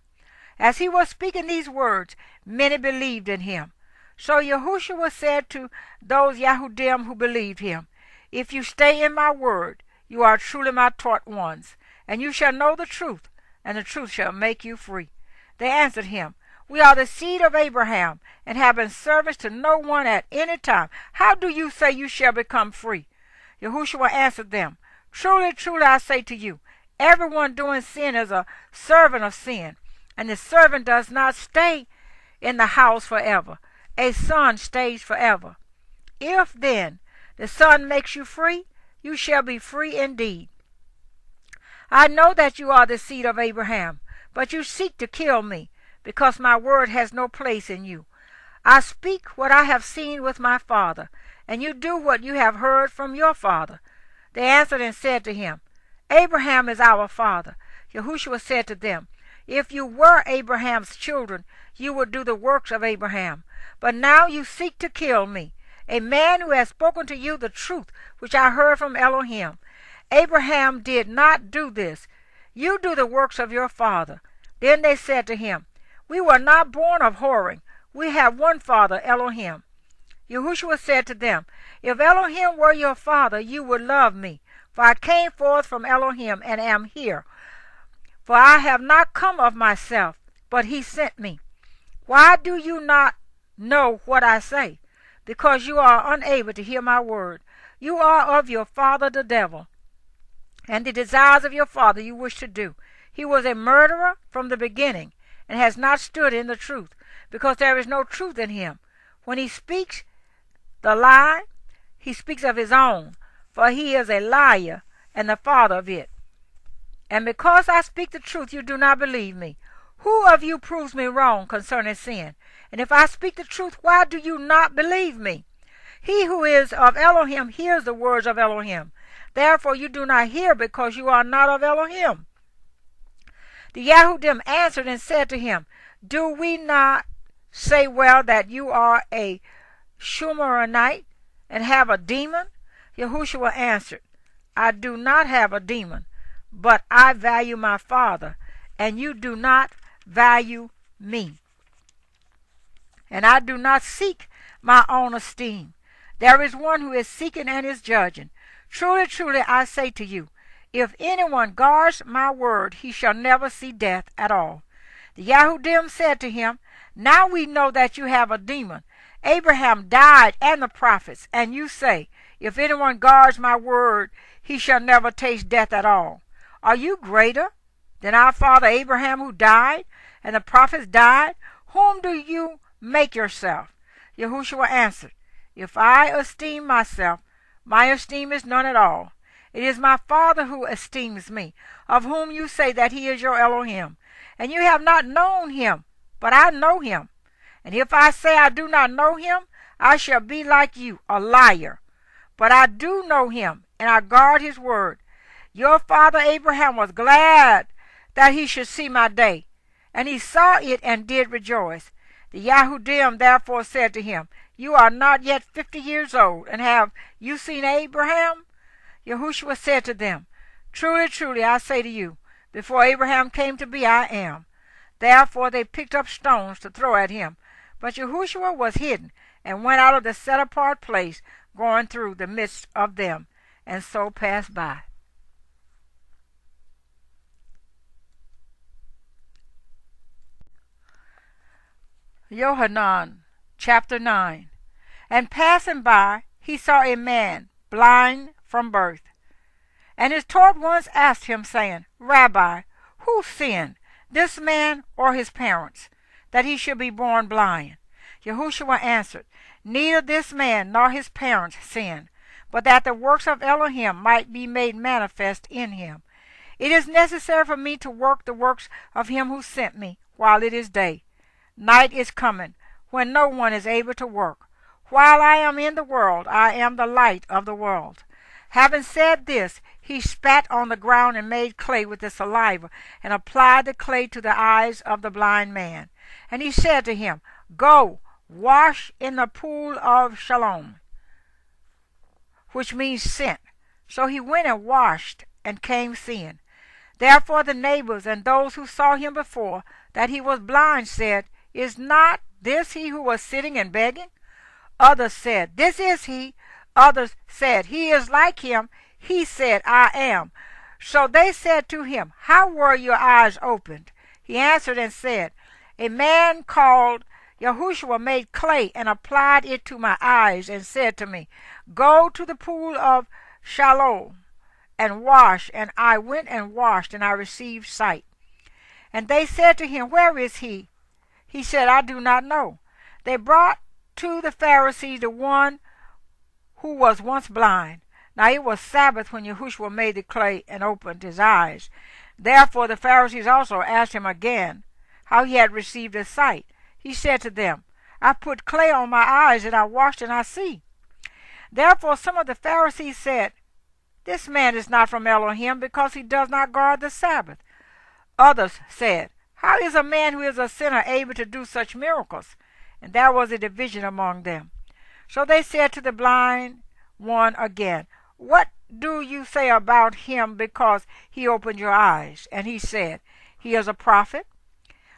Speaker 2: As he was speaking these words, many believed in him. So Yahushua said to those Yahudim who believed him, If you stay in my word, you are truly my taught ones, and you shall know the truth, and the truth shall make you free. They answered him, We are the seed of Abraham, and have been servants to no one at any time. How do you say you shall become free? Yahushua answered them, Truly, truly, I say to you, everyone doing sin is a servant of sin, and the servant does not stay in the house forever. A son stays forever. If then the Son makes you free, you shall be free indeed. I know that you are the seed of Abraham, but you seek to kill me, because my word has no place in you. I speak what I have seen with my Father, and you do what you have heard from your father. They answered and said to him, Abraham is our father. Yahushua said to them, If you were Abraham's children, you would do the works of Abraham. But now you seek to kill me, a man who has spoken to you the truth which I heard from Elohim. Abraham did not do this. You do the works of your father. Then they said to him, We were not born of whoring. We have one Father, Elohim. Yahushua said to them, If Elohim were your father, you would love me, for I came forth from Elohim and am here. For I have not come of myself, but he sent me. Why do you not know what I say? Because you are unable to hear my word. You are of your father the devil, and the desires of your father you wish to do. He was a murderer from the beginning, and has not stood in the truth, because there is no truth in him. When he speaks the lie, he speaks of his own, for he is a liar and the father of it. And because I speak the truth, you do not believe me. Who of you proves me wrong concerning sin? And if I speak the truth, why do you not believe me? He who is of Elohim hears the words of Elohim. Therefore you do not hear, because you are not of Elohim. The Yahudim answered and said to him, Do we not say well that you are a Shumaronite and have a demon? Yahushua answered, I do not have a demon, but I value my Father, and you do not value me. And I do not seek my own esteem. There is one who is seeking and is judging. Truly, truly, I say to you, if anyone guards my word, he shall never see death at all. The Yahudim said to him, Now we know that you have a demon. Abraham died and the prophets, and you say, If anyone guards my word, he shall never taste death at all. Are you greater than our father Abraham, who died, and the prophets died? Whom do you make yourself? Yahushua answered, If I esteem myself, my esteem is none at all. It is my Father who esteems me, of whom you say that he is your Elohim. And you have not known him, but I know him. And if I say I do not know him, I shall be like you, a liar. But I do know him, and I guard his word. Your father Abraham was glad that he should see my day, and he saw it and did rejoice. The Yahudim therefore said to him, You are not yet 50 years old, and have you seen Abraham? Yahushua said to them, Truly, truly, I say to you, before Abraham came to be, I am. Therefore they picked up stones to throw at him. But Yahushua was hidden, and went out of the set-apart place, going through the midst of them, and so passed by. Yohanan chapter 9. And passing by, he saw a man blind from birth. And his taught ones asked him, saying, Rabbi, who sinned, this man or his parents, that he should be born blind? Yahushua answered, Neither this man nor his parents sinned, but that the works of Elohim might be made manifest in him. It is necessary for me to work the works of him who sent me while it is day. Night is coming, when no one is able to work. While I am in the world, I am the light of the world. Having said this, he spat on the ground and made clay with the saliva, and applied the clay to the eyes of the blind man. And he said to him, Go, wash in the pool of Shalom, which means sent. So he went and washed, and came seeing. Therefore the neighbors and those who saw him before that he was blind said, Is not this he who was sitting and begging? Others said, This is he. Others said, He is like him. He said, I am. So they said to him, How were your eyes opened? He answered and said, A man called Yahushua made clay and applied it to my eyes, and said to me, Go to the pool of Shalom and wash. And I went and washed, and I received sight. And they said to him, Where is he? He said, I do not know. They brought to the Pharisees the one who was once blind. Now it was Sabbath when Yahushua made the clay and opened his eyes. Therefore the Pharisees also asked him again how he had received his sight. He said to them, I put clay on my eyes, and I washed, and I see. Therefore some of the Pharisees said, This man is not from Elohim, because he does not guard the Sabbath. Others said, How is a man who is a sinner able to do such miracles? And there was a division among them. So they said to the blind one again, What do you say about him, because he opened your eyes? And he said, He is a prophet.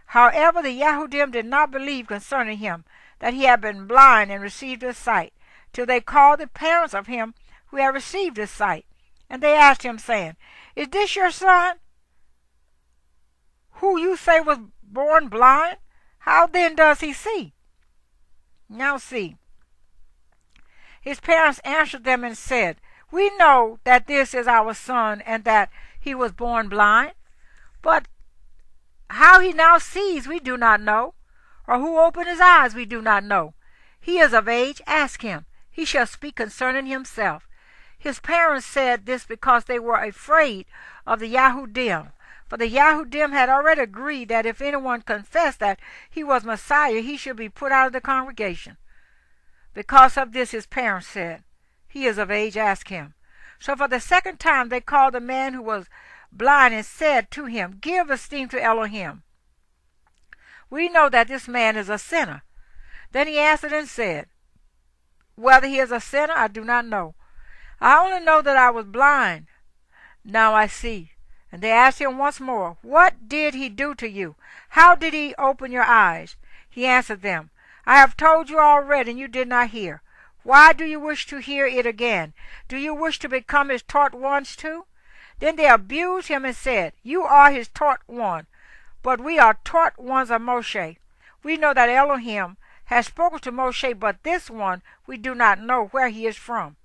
Speaker 2: However, the Yahudim did not believe concerning him, that he had been blind and received his sight, till they called the parents of him who had received his sight. And they asked him, saying, Is this your son, who you say was born blind? How then does he see? Now see, his parents answered them and said, We know that this is our son, and that he was born blind. But how he now sees we do not know, or who opened his eyes we do not know. He is of age, ask him. he shall speak concerning himself. His parents said this because they were afraid of the Yahudim. For the Yahudim had already agreed that if anyone confessed that he was Messiah, he should be put out of the congregation. Because of this, his parents said, "He is of age, ask him." So for the second time they called the man who was blind and said to him, "Give esteem to Elohim. We know that this man is a sinner." Then he answered and said, "Whether he is a sinner, I do not know. I only know that I was blind. Now I see." And they asked him once more, "What did he do to you? How did he open your eyes?" He answered them, "I have told you already, and you did not hear. Why do you wish to hear it again? Do you wish to become his taught ones too?" Then they abused him and said, "You are his taught one, but we are taught ones of Moshe. We know that Elohim has spoken to Moshe, but this one we do not know where he is from."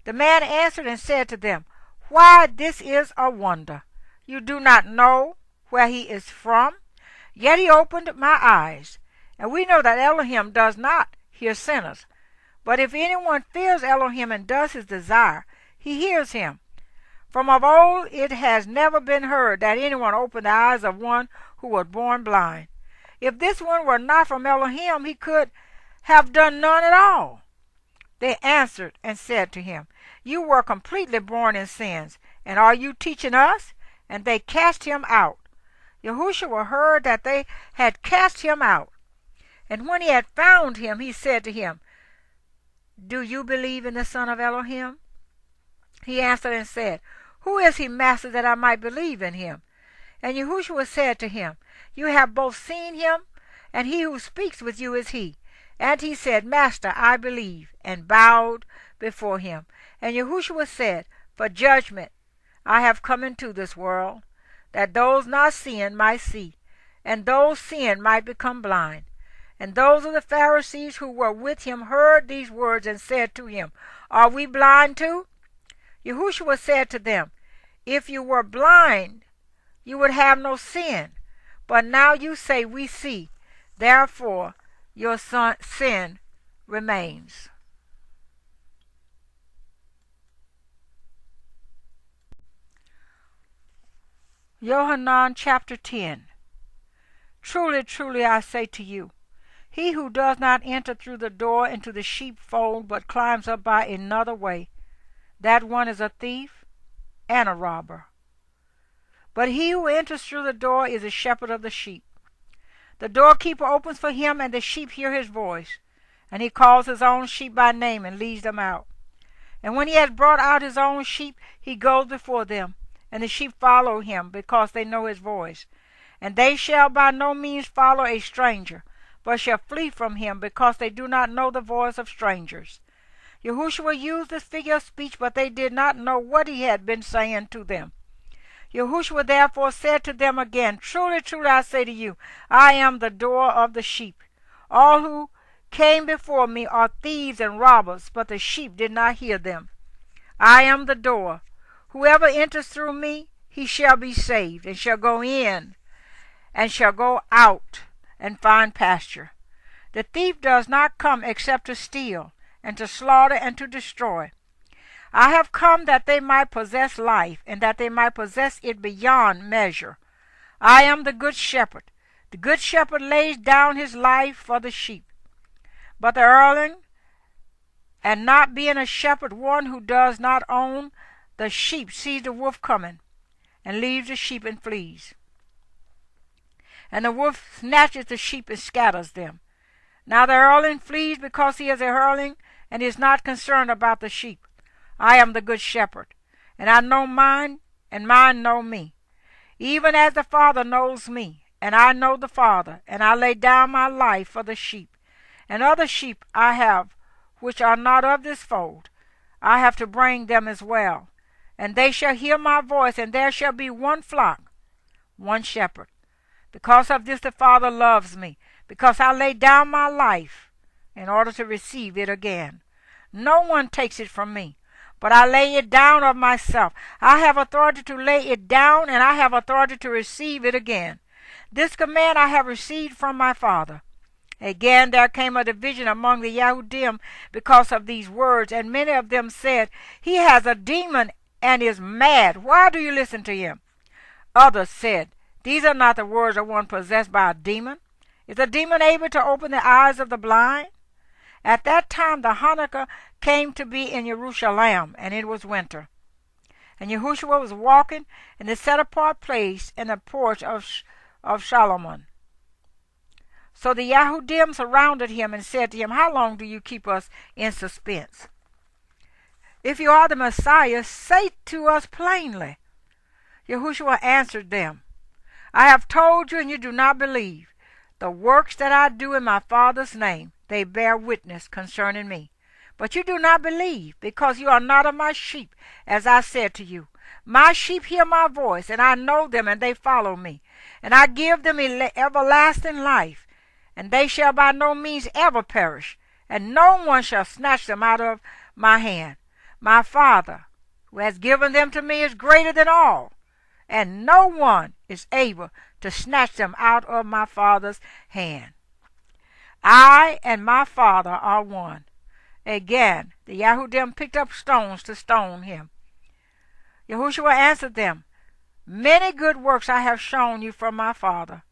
Speaker 2: The man answered and said to them, "Why, this is a wonder. You do not know where he is from, yet he opened my eyes. And we know that Elohim does not hear sinners. But if anyone fears Elohim and does his desire, he hears him. From of old it has never been heard that anyone opened the eyes of one who was born blind. If this one were not from Elohim, he could have done none at all." They answered and said to him, "You were completely born in sins, and are you teaching us?" And they cast him out. Yahushua heard that they had cast him out. And when he had found him, he said to him, "Do you believe in the Son of Elohim?" He answered and said, "Who is he, Master, that I might believe in him?" And Yahushua said to him, "You have both seen him, and he who speaks with you is he." And he said, "Master, I believe," and bowed before him. And Yahushua said, "For judgment I have come into this world, that those not seeing might see, and those seeing might become blind." And those of the Pharisees who were with him heard these words and said to him, "Are we blind too?" Yahushua said to them, "If you were blind, you would have no sin. But now you say, 'We see,' therefore your sin remains." Yohanan chapter 10. Truly, truly, I say to you, he who does not enter through the door into the sheepfold, but climbs up by another way, that one is a thief and a robber. But he who enters through the door is a shepherd of the sheep. The doorkeeper opens for him, and the sheep hear his voice, and he calls his own sheep by name and leads them out. And when he has brought out his own sheep, he goes before them, and the sheep follow him, because they know his voice. And they shall by no means follow a stranger, but shall flee from him, because they do not know the voice of strangers. Yahushua used this figure of speech, but they did not know what he had been saying to them. Yahushua therefore said to them again, "Truly, truly, I say to you, I am the door of the sheep. All who came before me are thieves and robbers, but the sheep did not hear them. I am the door. Whoever enters through me, he shall be saved, and shall go in, and shall go out, and find pasture. The thief does not come except to steal, and to slaughter, and to destroy. I have come that they might possess life, and that they might possess it beyond measure. I am the good shepherd. The good shepherd lays down his life for the sheep. But the erling, and not being a shepherd, one who does not own the sheep, sees the wolf coming, and leaves the sheep and flees. And the wolf snatches the sheep and scatters them. Now the erling flees because he is a erling, and is not concerned about the sheep. I am the good shepherd, and I know mine, and mine know me, even as the Father knows me, and I know the Father, and I lay down my life for the sheep. And other sheep I have, which are not of this fold. I have to bring them as well. And they shall hear my voice, and there shall be one flock, one shepherd. Because of this the Father loves me, because I lay down my life in order to receive it again. No one takes it from me, but I lay it down of myself. I have authority to lay it down, and I have authority to receive it again. This command I have received from my Father. Again there came a division among the Yahudim because of these words, and many of them said, "He has a demon and is mad. Why do you listen to him?" Others said, "These are not the words of one possessed by a demon. Is a demon able to open the eyes of the blind?" At that time the Hanukkah came to be in Jerusalem, and it was winter. And Yahushua was walking in the set-apart place in the porch of Solomon. So the Yahudim surrounded him and said to him, "How long do you keep us in suspense? If you are the Messiah, say to us plainly." Yahushua answered them, "I have told you, and you do not believe. The works that I do in my Father's name, they bear witness concerning me. But you do not believe, because you are not of my sheep, as I said to you. My sheep hear my voice, and I know them, and they follow me. And I give them everlasting life, and they shall by no means ever perish, and no one shall snatch them out of my hand. My Father, who has given them to me, is greater than all, and no one is able to snatch them out of my Father's hand. I and my Father are one." Again the Yahudim picked up stones to stone him. Yahushua answered them, "Many good works I have shown you from my Father.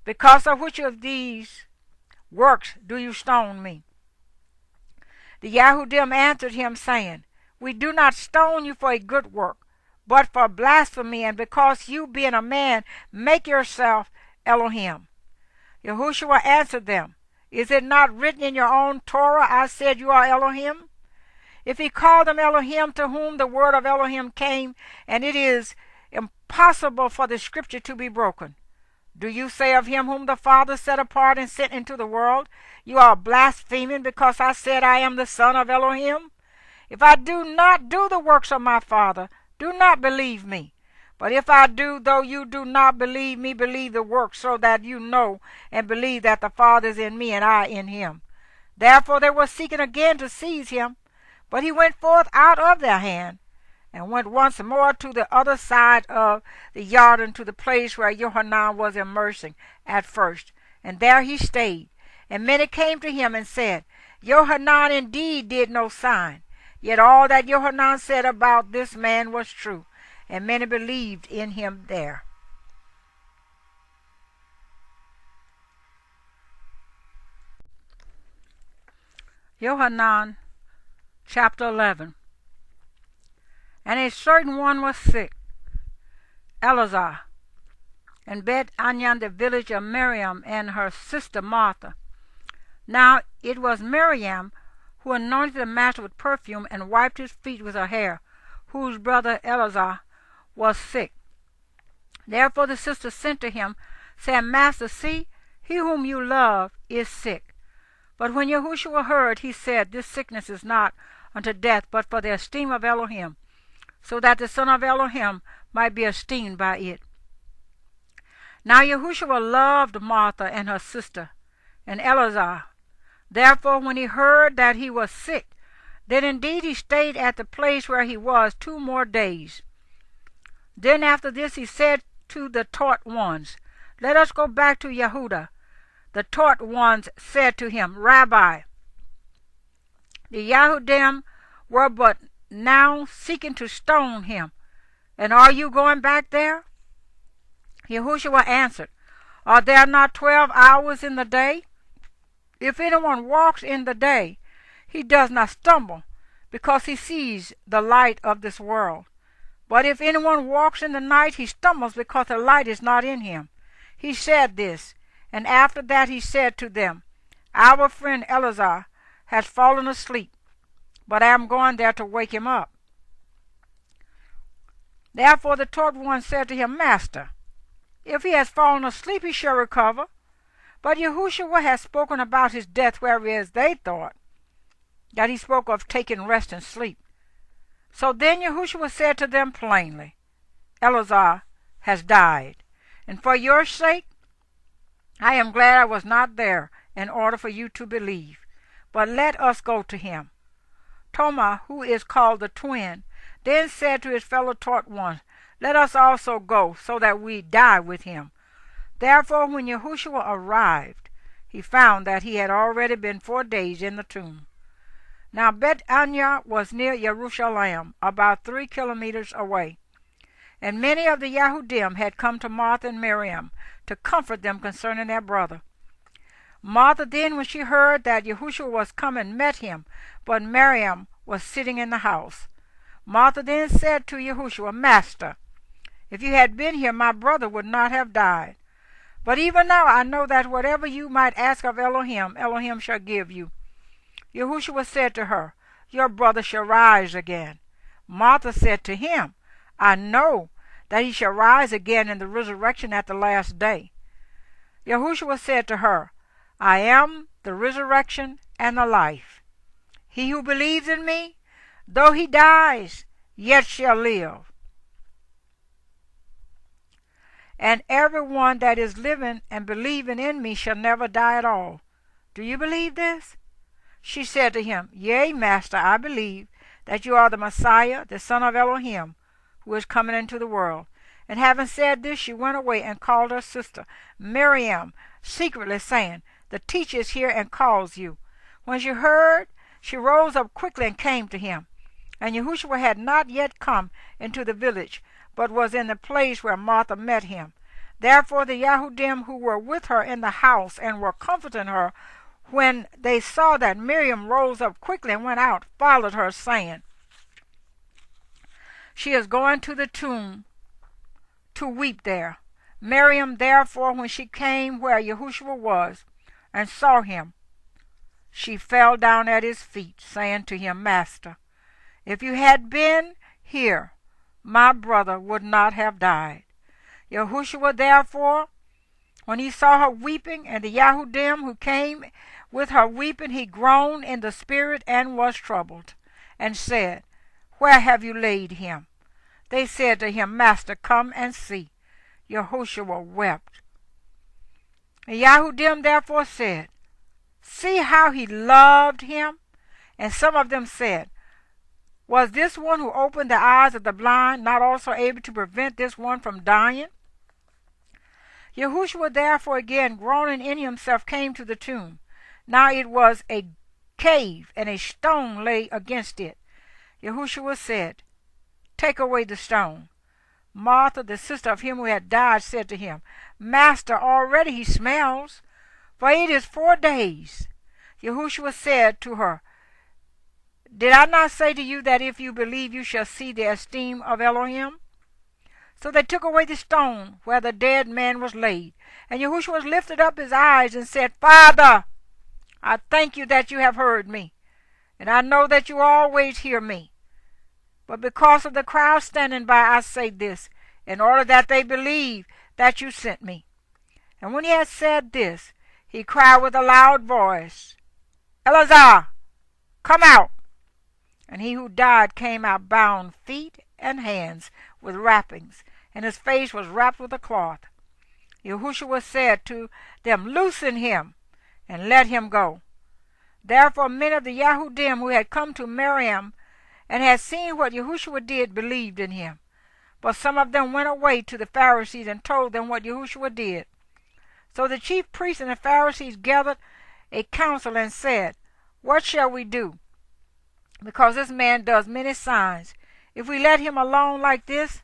Speaker 2: Because of which of these works do you stone me?" The Yahudim answered him, saying, "We do not stone you for a good work, but for blasphemy, and because you, being a man, make yourself Elohim." Yahushua answered them, "Is it not written in your own Torah, I said you are Elohim?" If he called them Elohim, to whom the word of Elohim came, and it is impossible for the scripture to be broken, do you say of him whom the Father set apart and sent into the world, "You are blaspheming because I said I am the Son of Elohim"? If I do not do the works of my Father, do not believe me. But if I do, though you do not believe me, believe the works, so that you know and believe that the Father is in me and I in him. Therefore they were seeking again to seize him, but he went forth out of their hand, and went once more to the other side of the Jordan, to the place where Yohanan was immersing at first, and there he stayed. And many came to him and said, "Yohanan indeed did no sign, yet all that Yohanan said about this man was true." And many believed in him there. Yohanan chapter 11. And a certain one was sick, Eleazar, and Bet Anyan, the village of Miriam, and her sister Martha. Now it was Miriam who anointed the master with perfume and wiped his feet with her hair, whose brother Eleazar was sick. Therefore the sister sent to him, saying, "Master, see, he whom you love is sick." But when Yahushua heard, he said, "This sickness is not unto death, but for the esteem of Elohim, so that the Son of Elohim might be esteemed by it." Now Yahushua loved Martha and her sister, and Eleazar. Therefore when he heard that he was sick, then indeed he stayed at the place where he was 2 more days. Then after this he said to the taught ones, "Let us go back to Yehuda." The taught ones said to him, "Rabbi, the Yahudim were but now seeking to stone him, and are you going back there?" Yahushua answered, "Are there not 12 hours in the day? If anyone walks in the day, he does not stumble, because he sees the light of this world. But if anyone walks in the night, he stumbles, because the light is not in him." He said this, and after that he said to them, "Our friend Eleazar has fallen asleep, but I am going there to wake him up." Therefore the taught one said to him, "Master, if he has fallen asleep, he shall recover." But Yahushua had spoken about his death, whereas they thought that he spoke of taking rest and sleep. So then Yahushua said to them plainly, "Eleazar has died, and for your sake I am glad I was not there, in order for you to believe. But let us go to him." Toma, who is called the twin, then said to his fellow taught ones, "Let us also go, so that we die with him." Therefore when Yahushua arrived, he found that he had already been 4 days in the tomb. Now Bet-Anya was near Jerusalem, about 3 kilometers away. And many of the Yahudim had come to Martha and Miriam to comfort them concerning their brother. Martha then, when she heard that Yahushua was coming, met him, but Miriam was sitting in the house. Martha then said to Yahushua, Master, if you had been here, my brother would not have died. But even now I know that whatever you might ask of Elohim, Elohim shall give you. Yahushua said to her, Your brother shall rise again. Martha said to him, I know that he shall rise again in the resurrection at the last day. Yahushua said to her, I am the resurrection and the life. He who believes in me, though he dies, yet shall live. And everyone that is living and believing in me shall never die at all. Do you believe this? She said to him, Yea, Master, I believe that you are the Messiah, the Son of Elohim, who is coming into the world. And having said this, she went away and called her sister Miriam, secretly saying, The teacher is here and calls you. When she heard, she rose up quickly and came to him. And Yahushua had not yet come into the village, but was in the place where Martha met him. Therefore the Yahudim who were with her in the house and were comforting her, when they saw that Miriam rose up quickly and went out, followed her, saying, She is going to the tomb to weep there. Miriam therefore, when she came where Yahushua was, and saw him, she fell down at his feet, saying to him, Master, if you had been here, my brother would not have died. Yahushua therefore, when he saw her weeping, and the Yahudim who came with her weeping, he groaned in the spirit and was troubled, and said, Where have you laid him? They said to him, Master, come and see. Yahushua wept. The Yahudim therefore said, See how he loved him? And some of them said, Was this one who opened the eyes of the blind not also able to prevent this one from dying? Yahushua therefore again, groaning in himself, came to the tomb. Now it was a cave, and a stone lay against it. Yahushua said, Take away the stone. Martha, the sister of him who had died, said to him, Master, already he smells, for it is 4 days. Yahushua said to her, Did I not say to you that if you believe you shall see the esteem of Elohim? So they took away the stone where the dead man was laid. And Yahushua lifted up his eyes and said, Father, I thank you that you have heard me, and I know that you always hear me. But because of the crowd standing by, I say this, in order that they believe that you sent me. And when he had said this, he cried with a loud voice, Elazar, come out! And he who died came out, bound feet and hands with wrappings, and his face was wrapped with a cloth. Yahushua said to them, Loosen him, and let him go. Therefore many of the Yahudim who had come to Miriam and had seen what Yahushua did believed in him. But some of them went away to the Pharisees and told them what Yahushua did. So the chief priests and the Pharisees gathered a council and said, What shall we do? Because this man does many signs. If we let him alone like this,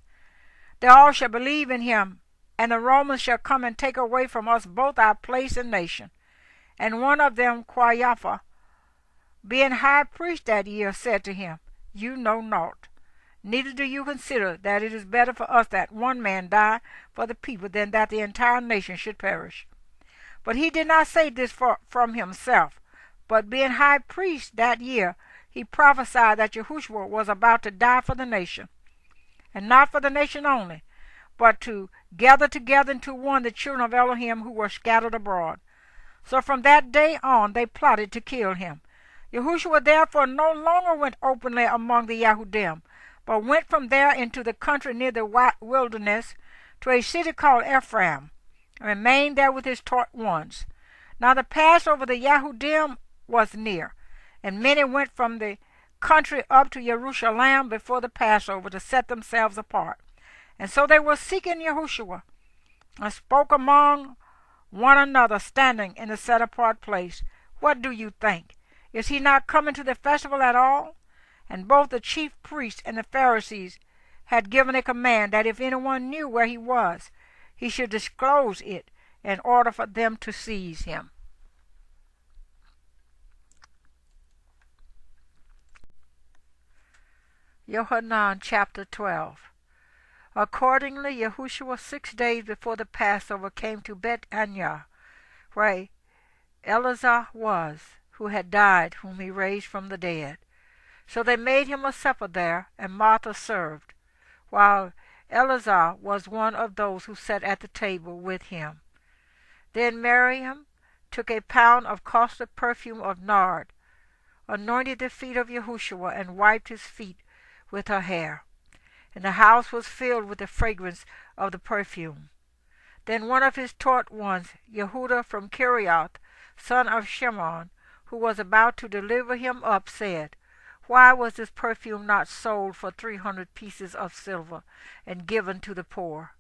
Speaker 2: they all shall believe in him, and the Romans shall come and take away from us both our place and nation. And one of them, Caiaphas, being high priest that year, said to him, You know naught, neither do you consider that it is better for us that one man die for the people than that the entire nation should perish. But he did not say this from himself, but being high priest that year, he prophesied that Yahushua was about to die for the nation, and not for the nation only, but to gather together into one the children of Elohim who were scattered abroad. So from that day on they plotted to kill him. Yahushua therefore no longer went openly among the Yahudim, but went from there into the country near the wilderness to a city called Ephraim, and remained there with his taught ones. Now the Passover of the Yahudim was near, and many went from the country up to Jerusalem before the Passover to set themselves apart. And so they were seeking Yahushua, and spoke among one another standing in the set-apart place. What do you think? Is he not coming to the festival at all? And both the chief priests and the Pharisees had given a command that if anyone knew where he was, he should disclose it in order for them to seize him. Yohanan chapter 12. Accordingly, Yahushua 6 days before the Passover came to Bethania, where Eleazar was, who had died, whom he raised from the dead. So they made him a supper there, and Martha served, while Eleazar was one of those who sat at the table with him. Then Miriam took a pound of costly perfume of nard, anointed the feet of Yahushua, and wiped his feet with her hair. And the house was filled with the fragrance of the perfume. Then one of his taught ones, Yehuda from Kiriath, son of Shimon, who was about to deliver him up, said, Why was this perfume not sold for 300 pieces of silver and given to the poor?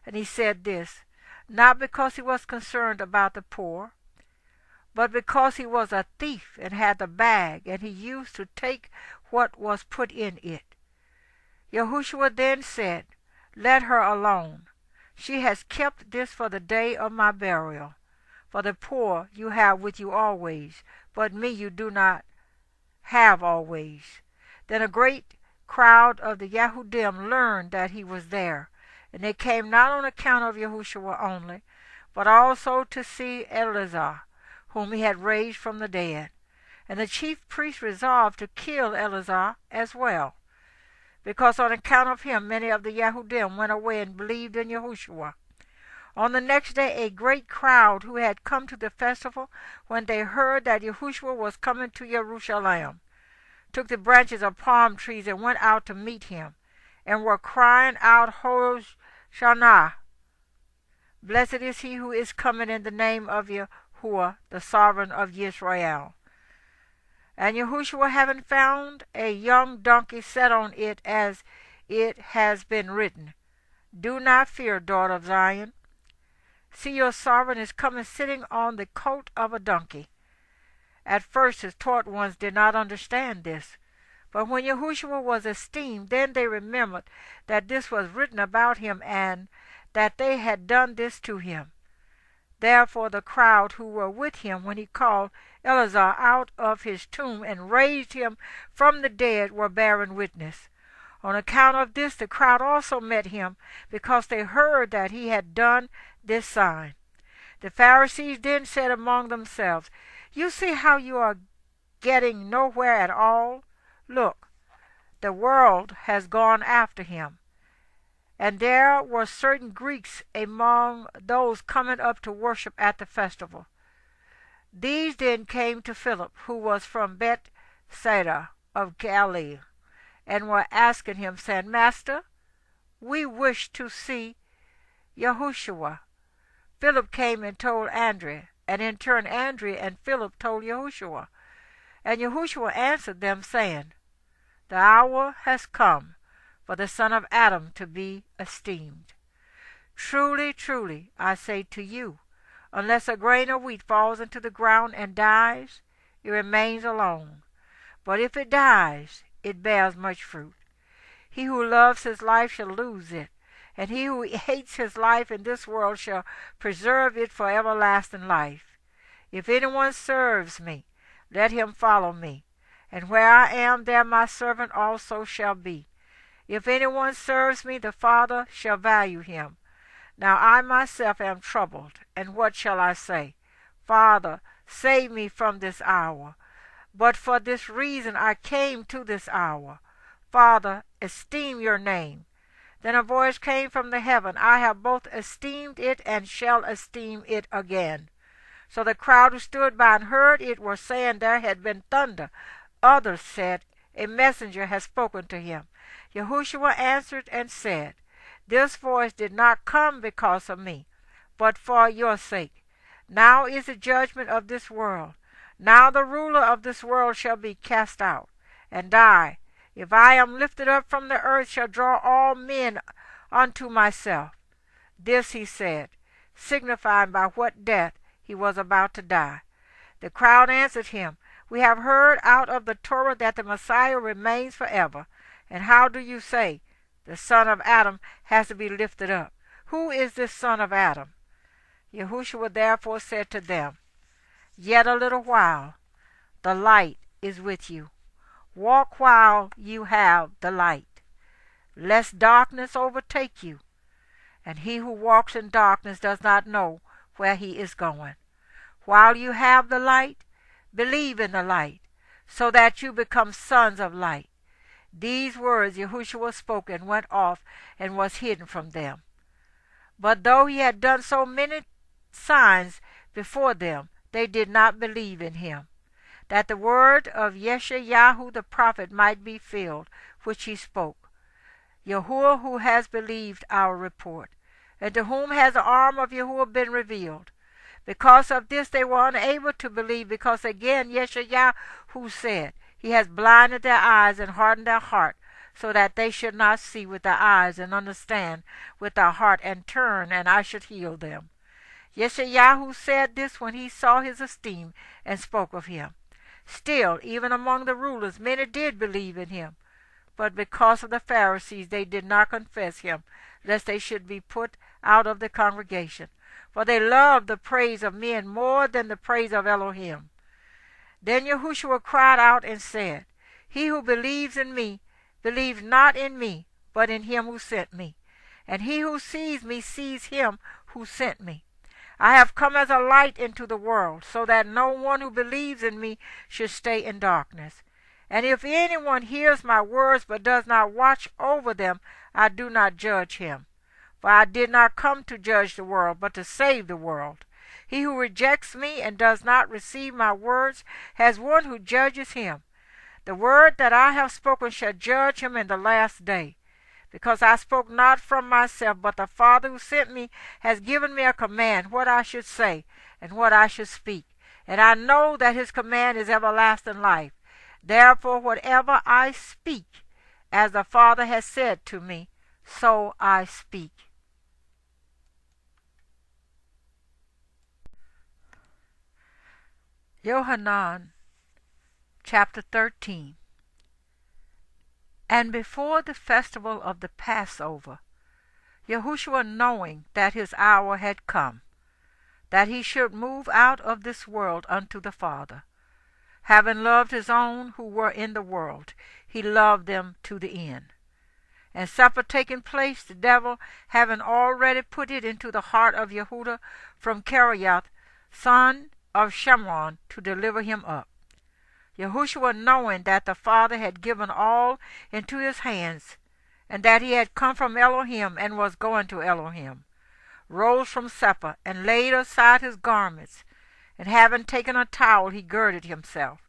Speaker 2: And he said this, not because he was concerned about the poor, but because he was a thief and had the bag, and he used to take what was put in it. Yahushua then said, Let her alone. She has kept this for the day of my burial. For the poor you have with you always, but me you do not have always. Then a great crowd of the Yahudim learned that he was there, and they came not on account of Yahushua only, but also to see Eleazar, whom he had raised from the dead. And the chief priests resolved to kill Eleazar as well, because on account of him many of the Yahudim went away and believed in Yahushua. On the next day a great crowd who had come to the festival, when they heard that Yahushua was coming to Jerusalem, took the branches of palm trees and went out to meet him, and were crying out, Hosanna! Blessed is he who is coming in the name of Yahuwah, the sovereign of Israel. And Yahushua, having found a young donkey, sat on it, as it has been written, Do not fear, daughter of Zion. See, your sovereign is coming sitting on the colt of a donkey. At first his taught ones did not understand this, but when Yahushua was esteemed, then they remembered that this was written about him, and that they had done this to him. Therefore the crowd who were with him when he called Eleazar out of his tomb and raised him from the dead were bearing witness. On account of this the crowd also met him, because they heard that he had done this sign. The Pharisees then said among themselves, You see how you are getting nowhere at all? Look, the world has gone after him. And there were certain Greeks among those coming up to worship at the festival. These then came to Philip, who was from Bethsaida of Galilee, and were asking him, saying, Master, we wish to see Yahushua. Philip came and told Andrew, and in turn Andrew and Philip told Yahushua. And Yahushua answered them, saying, The hour has come for the Son of Adam to be esteemed. Truly, truly, I say to you, unless a grain of wheat falls into the ground and dies, it remains alone. But if it dies, it bears much fruit. He who loves his life shall lose it, and he who hates his life in this world shall preserve it for everlasting life. If anyone serves me, let him follow me, and where I am, there my servant also shall be. If anyone serves me, the Father shall value him. Now I myself am troubled, and what shall I say? Father, save me from this hour. But for this reason I came to this hour. Father, esteem your name. Then a voice came from the heaven, I have both esteemed it and shall esteem it again. So the crowd who stood by and heard it were saying, There had been thunder. Others said, A messenger has spoken to him. Yahushua answered and said, This voice did not come because of me, but for your sake. Now is the judgment of this world. Now the ruler of this world shall be cast out. And I, if I am lifted up from the earth, shall draw all men unto myself. This he said, signifying by what death he was about to die. The crowd answered him, "We have heard out of the Torah that the Messiah remains forever. And how do you say, the son of Adam has to be lifted up? Who is this son of Adam?" Yahushua therefore said to them, "Yet a little while, the light is with you. Walk while you have the light, lest darkness overtake you. And he who walks in darkness does not know where he is going. While you have the light, believe in the light, so that you become sons of light." These words Yahushua spoke and went off and was hidden from them. But though he had done so many signs before them, they did not believe in him, that the word of Yeshayahu the prophet might be filled, which he spoke. Yahuwah, who has believed our report, and to whom has the arm of Yahuwah been revealed. Because of this they were unable to believe, because again Yeshayahu said, "He has blinded their eyes and hardened their heart, so that they should not see with their eyes and understand with their heart and turn, and I should heal them." Yeshayahu said this when he saw his esteem and spoke of him. Still, even among the rulers, many did believe in him. But because of the Pharisees, they did not confess him, lest they should be put out of the congregation. For they loved the praise of men more than the praise of Elohim. Then Yahushua cried out and said, "He who believes in me, believes not in me, but in him who sent me. And he who sees me sees him who sent me. I have come as a light into the world, so that no one who believes in me should stay in darkness. And if anyone hears my words but does not watch over them, I do not judge him. For I did not come to judge the world, but to save the world. He who rejects me and does not receive my words has one who judges him. The word that I have spoken shall judge him in the last day. Because I spoke not from myself, but the Father who sent me has given me a command, what I should say and what I should speak. And I know that his command is everlasting life. Therefore whatever I speak, as the Father has said to me, so I speak." Yohanan chapter 13. And before the festival of the Passover, Yahushua, knowing that his hour had come, that he should move out of this world unto the Father, having loved his own who were in the world, he loved them to the end. And supper taking place, the devil having already put it into the heart of Yehuda from Kiriath, son of Shimron, to deliver him up. Yahushua, knowing that the Father had given all into his hands, and that he had come from Elohim and was going to Elohim, rose from supper and laid aside his garments, and having taken a towel he girded himself.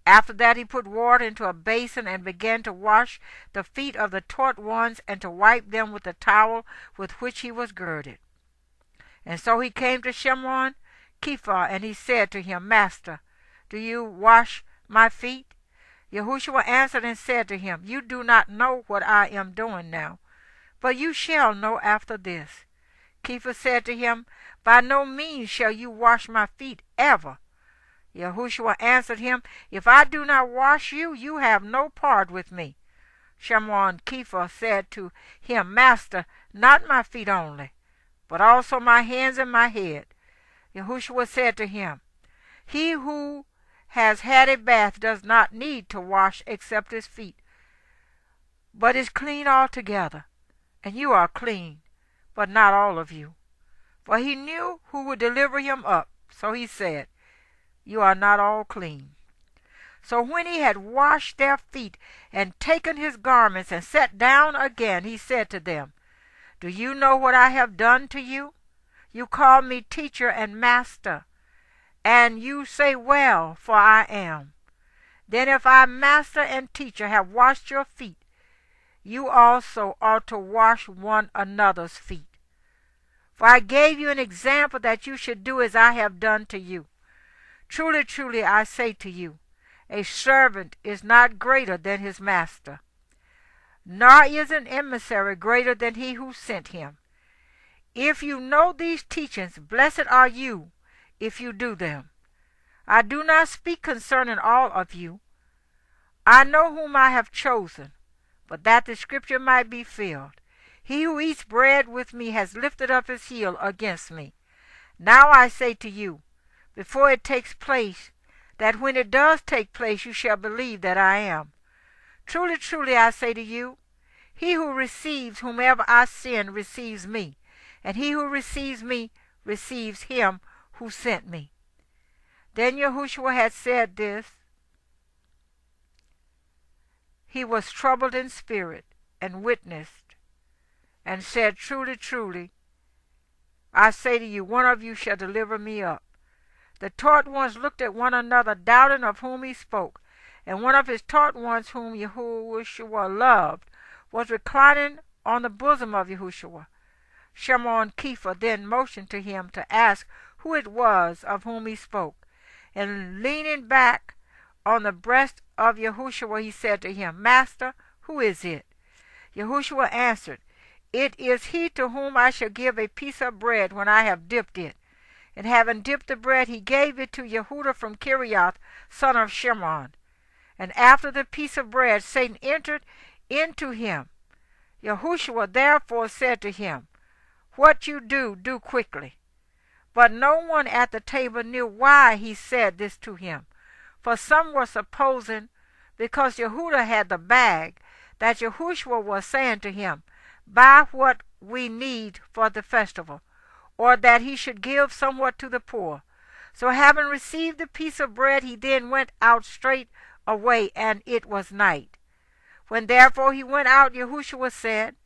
Speaker 2: After that he put water into a basin and began to wash the feet of the taught ones and to wipe them with the towel with which he was girded. And so he came to Shimron Kephar, and he said to him, "Master, do you wash my feet?" Yahushua answered and said to him, "You do not know what I am doing now, but you shall know after this." Kephar said to him, "By no means shall you wash my feet ever." Yahushua answered him, "If I do not wash you, you have no part with me." Shimon Kephar said to him, "Master, not my feet only, but also my hands and my head." Yahushua said to him, "He who has had a bath does not need to wash except his feet, but is clean altogether. And you are clean, but not all of you." For he knew who would deliver him up, so he said, "You are not all clean." So when he had washed their feet and taken his garments and sat down again, he said to them, "Do you know what I have done to you? You call me teacher and master, and you say, well, for I am. Then if I, master and teacher, have washed your feet, you also ought to wash one another's feet. For I gave you an example that you should do as I have done to you. Truly, truly, I say to you, a servant is not greater than his master, nor is an emissary greater than he who sent him. If you know these teachings, blessed are you if you do them. I do not speak concerning all of you. I know whom I have chosen, but that the scripture might be filled. He who eats bread with me has lifted up his heel against me. Now I say to you, before it takes place, that when it does take place you shall believe that I am. Truly, truly, I say to you, he who receives whomever I send receives me, and he who receives me receives him who sent me. Then Yahushua had said this. He was troubled in spirit, and witnessed, and said, Truly, truly, I say to you, one of you shall deliver me up. The taught ones looked at one another, doubting of whom he spoke. And one of his taught ones, whom Yahushua loved, was reclining on the bosom of Yahushua. Shimon Kepha then motioned to him to ask who it was of whom he spoke. And leaning back on the breast of Yahushua, he said to him, Master, who is it? Yahushua answered, It is he to whom I shall give a piece of bread when I have dipped it. And having dipped the bread, he gave it to Yehuda from Kiriath, son of Shimon. And after the piece of bread, Satan entered into him. Yahushua therefore said to him, What you do, do quickly. But no one at the table knew why he said this to him. For some were supposing, because Yehuda had the bag, that Yahushua was saying to him, Buy what we need for the festival, or that he should give somewhat to the poor. So having received the piece of bread, he then went out straight away, and it was night. When therefore he went out, Yahushua said,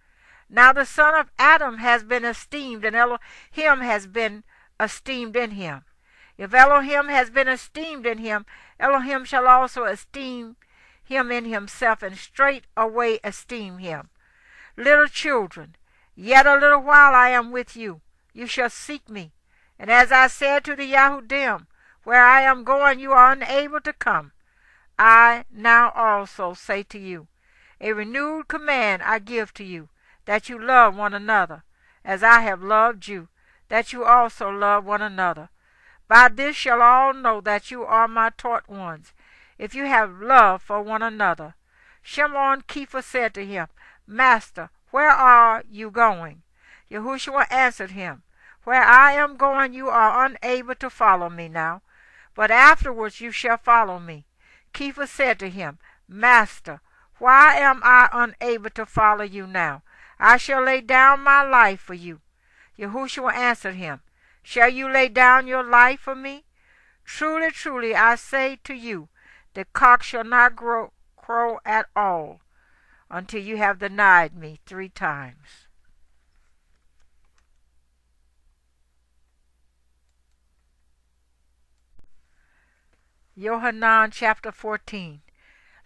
Speaker 2: Now the son of Adam has been esteemed, and Elohim has been esteemed in him. If Elohim has been esteemed in him, Elohim shall also esteem him in himself, and straightway esteem him. Little children, yet a little while I am with you. You shall seek me. And as I said to the Yahudim, where I am going you are unable to come. I now also say to you, a renewed command I give to you, that you love one another, as I have loved you, that you also love one another. By this shall all know that you are my taught ones, if you have love for one another. Shimon Kepha said to him, Master, where are you going? Yahushua answered him, Where I am going you are unable to follow me now, but afterwards you shall follow me. Kepha said to him, Master, why am I unable to follow you now? I shall lay down my life for you. Yahushua answered him, Shall you lay down your life for me? Truly, truly, I say to you, the cock shall not crow at all until you have denied me 3 times. Yohanan chapter 14.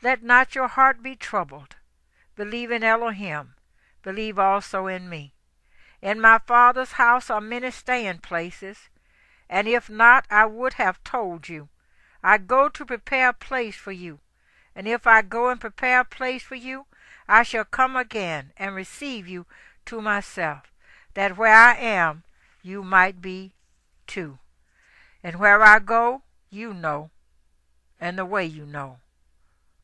Speaker 2: Let not your heart be troubled. Believe in Elohim. Believe also in me. In my Father's house are many staying places, and if not, I would have told you. I go to prepare a place for you. And if I go and prepare a place for you, I shall come again and receive you to myself, that where I am, you might be too. And where I go, you know, and the way you know.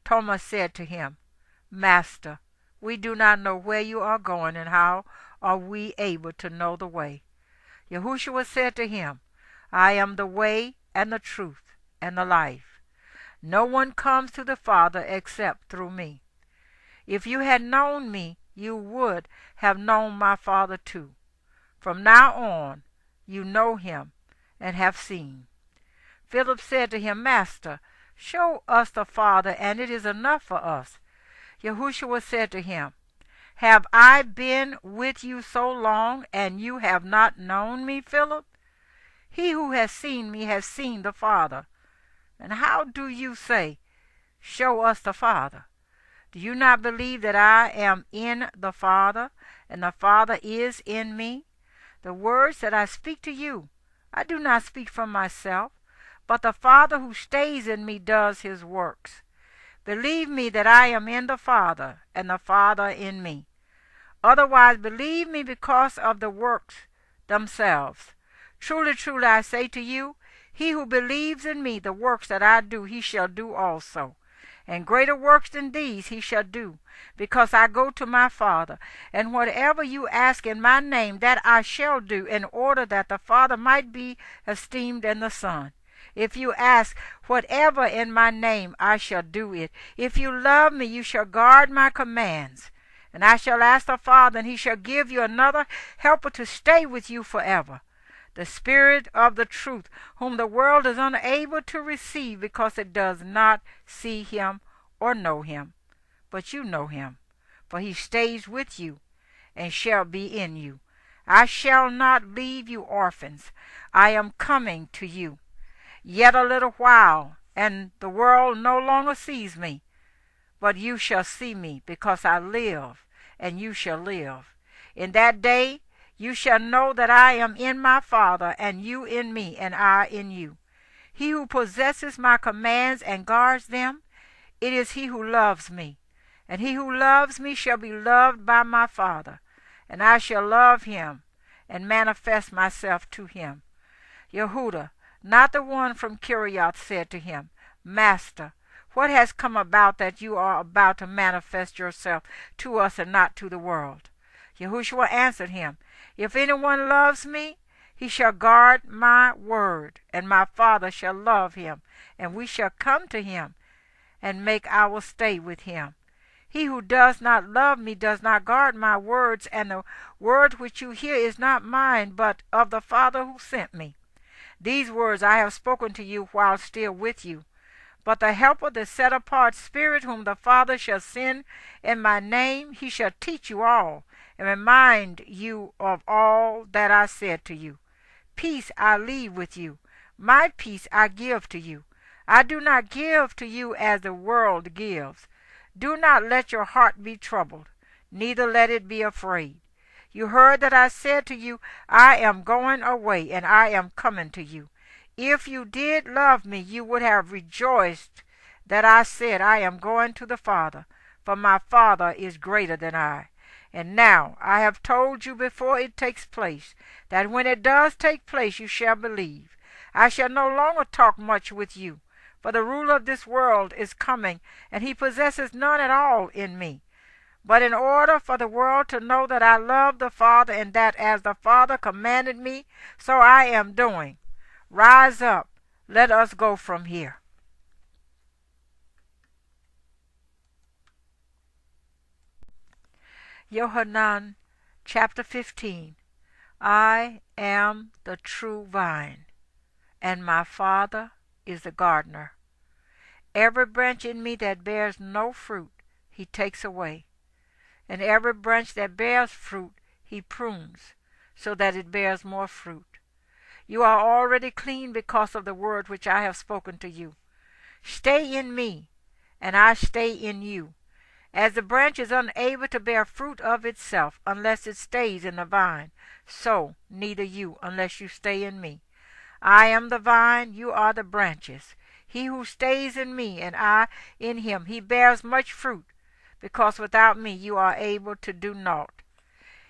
Speaker 2: Thomas said to him, Master, we do not know where you are going, and how are we able to know the way? Yahushua said to him, I am the way and the truth and the life. No one comes to the Father except through me. If you had known me, you would have known my Father too. From now on, you know him and have seen. Philip said to him, Master, show us the Father, and it is enough for us. Yahushua said to him, Have I been with you so long, and you have not known me, Philip? He who has seen me has seen the Father. And how do you say, Show us the Father? Do you not believe that I am in the Father, and the Father is in me? The words that I speak to you, I do not speak from myself, but the Father who stays in me does his works. Believe me that I am in the Father, and the Father in me. Otherwise believe me because of the works themselves. Truly, truly, I say to you, he who believes in me, the works that I do, he shall do also. And greater works than these he shall do, because I go to my Father. And whatever you ask in my name, that I shall do, in order that the Father might be esteemed in the Son. If you ask whatever in my name, I shall do it. If you love me, you shall guard my commands. And I shall ask the Father, and he shall give you another helper to stay with you forever, the Spirit of the truth, whom the world is unable to receive, because it does not see him or know him. But you know him, for he stays with you and shall be in you. I shall not leave you orphans. I am coming to you. Yet a little while, and the world no longer sees me. But you shall see me, because I live, and you shall live. In that day you shall know that I am in my Father, and you in me, and I in you. He who possesses my commands and guards them, it is he who loves me. And he who loves me shall be loved by my Father, and I shall love him, and manifest myself to him. Yehuda, not the one from Kirioth, said to him, Master, what has come about that you are about to manifest yourself to us and not to the world? Yahushua answered him, If anyone loves me, he shall guard my word, and my Father shall love him, and we shall come to him and make our stay with him. He who does not love me does not guard my words, and the word which you hear is not mine, but of the Father who sent me. These words I have spoken to you while still with you. But the Helper, the set-apart Spirit, whom the Father shall send in my name, he shall teach you all, and remind you of all that I said to you. Peace I leave with you. My peace I give to you. I do not give to you as the world gives. Do not let your heart be troubled, neither let it be afraid. You heard that I said to you, I am going away, and I am coming to you. If you did love me, you would have rejoiced that I said, I am going to the Father, for my Father is greater than I. And now I have told you before it takes place, that when it does take place you shall believe. I shall no longer talk much with you, for the ruler of this world is coming, and he possesses none at all in me. But in order for the world to know that I love the Father, and that as the Father commanded me, so I am doing. Rise up, let us go from here. Yohanan chapter 15. I am the true vine, and my Father is the gardener. Every branch in me that bears no fruit, he takes away. And every branch that bears fruit, he prunes, so that it bears more fruit. You are already clean because of the word which I have spoken to you. Stay in me, and I stay in you. As the branch is unable to bear fruit of itself unless it stays in the vine, so neither you unless you stay in me. I am the vine, you are the branches. He who stays in me and I in him, he bears much fruit, because without me you are able to do naught.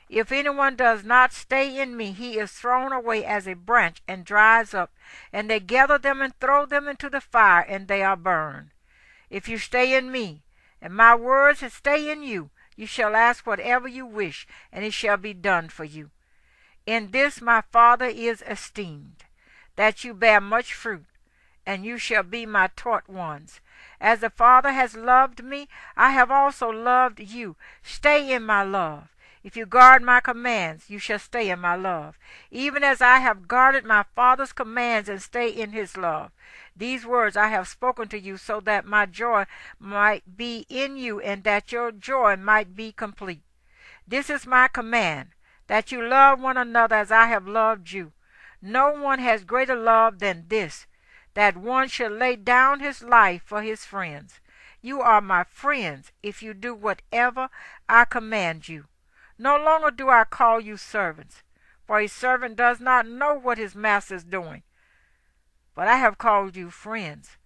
Speaker 2: If anyone does not stay in me, he is thrown away as a branch and dries up, and they gather them and throw them into the fire, and they are burned. If you stay in me, and my words stay in you, you shall ask whatever you wish, and it shall be done for you. In this my Father is esteemed, that you bear much fruit, and you shall be my taught ones. As the Father has loved me, I have also loved you. Stay in my love. If you guard my commands, you shall stay in my love, even as I have guarded my Father's commands and stay in his love. These words I have spoken to you, so that my joy might be in you, and that your joy might be complete. This is my command, that you love one another as I have loved you. No one has greater love than this, that one should lay down his life for his friends. You are my friends if you do whatever I command you. No longer do I call you servants, for a servant does not know what his master is doing. But I have called you friends,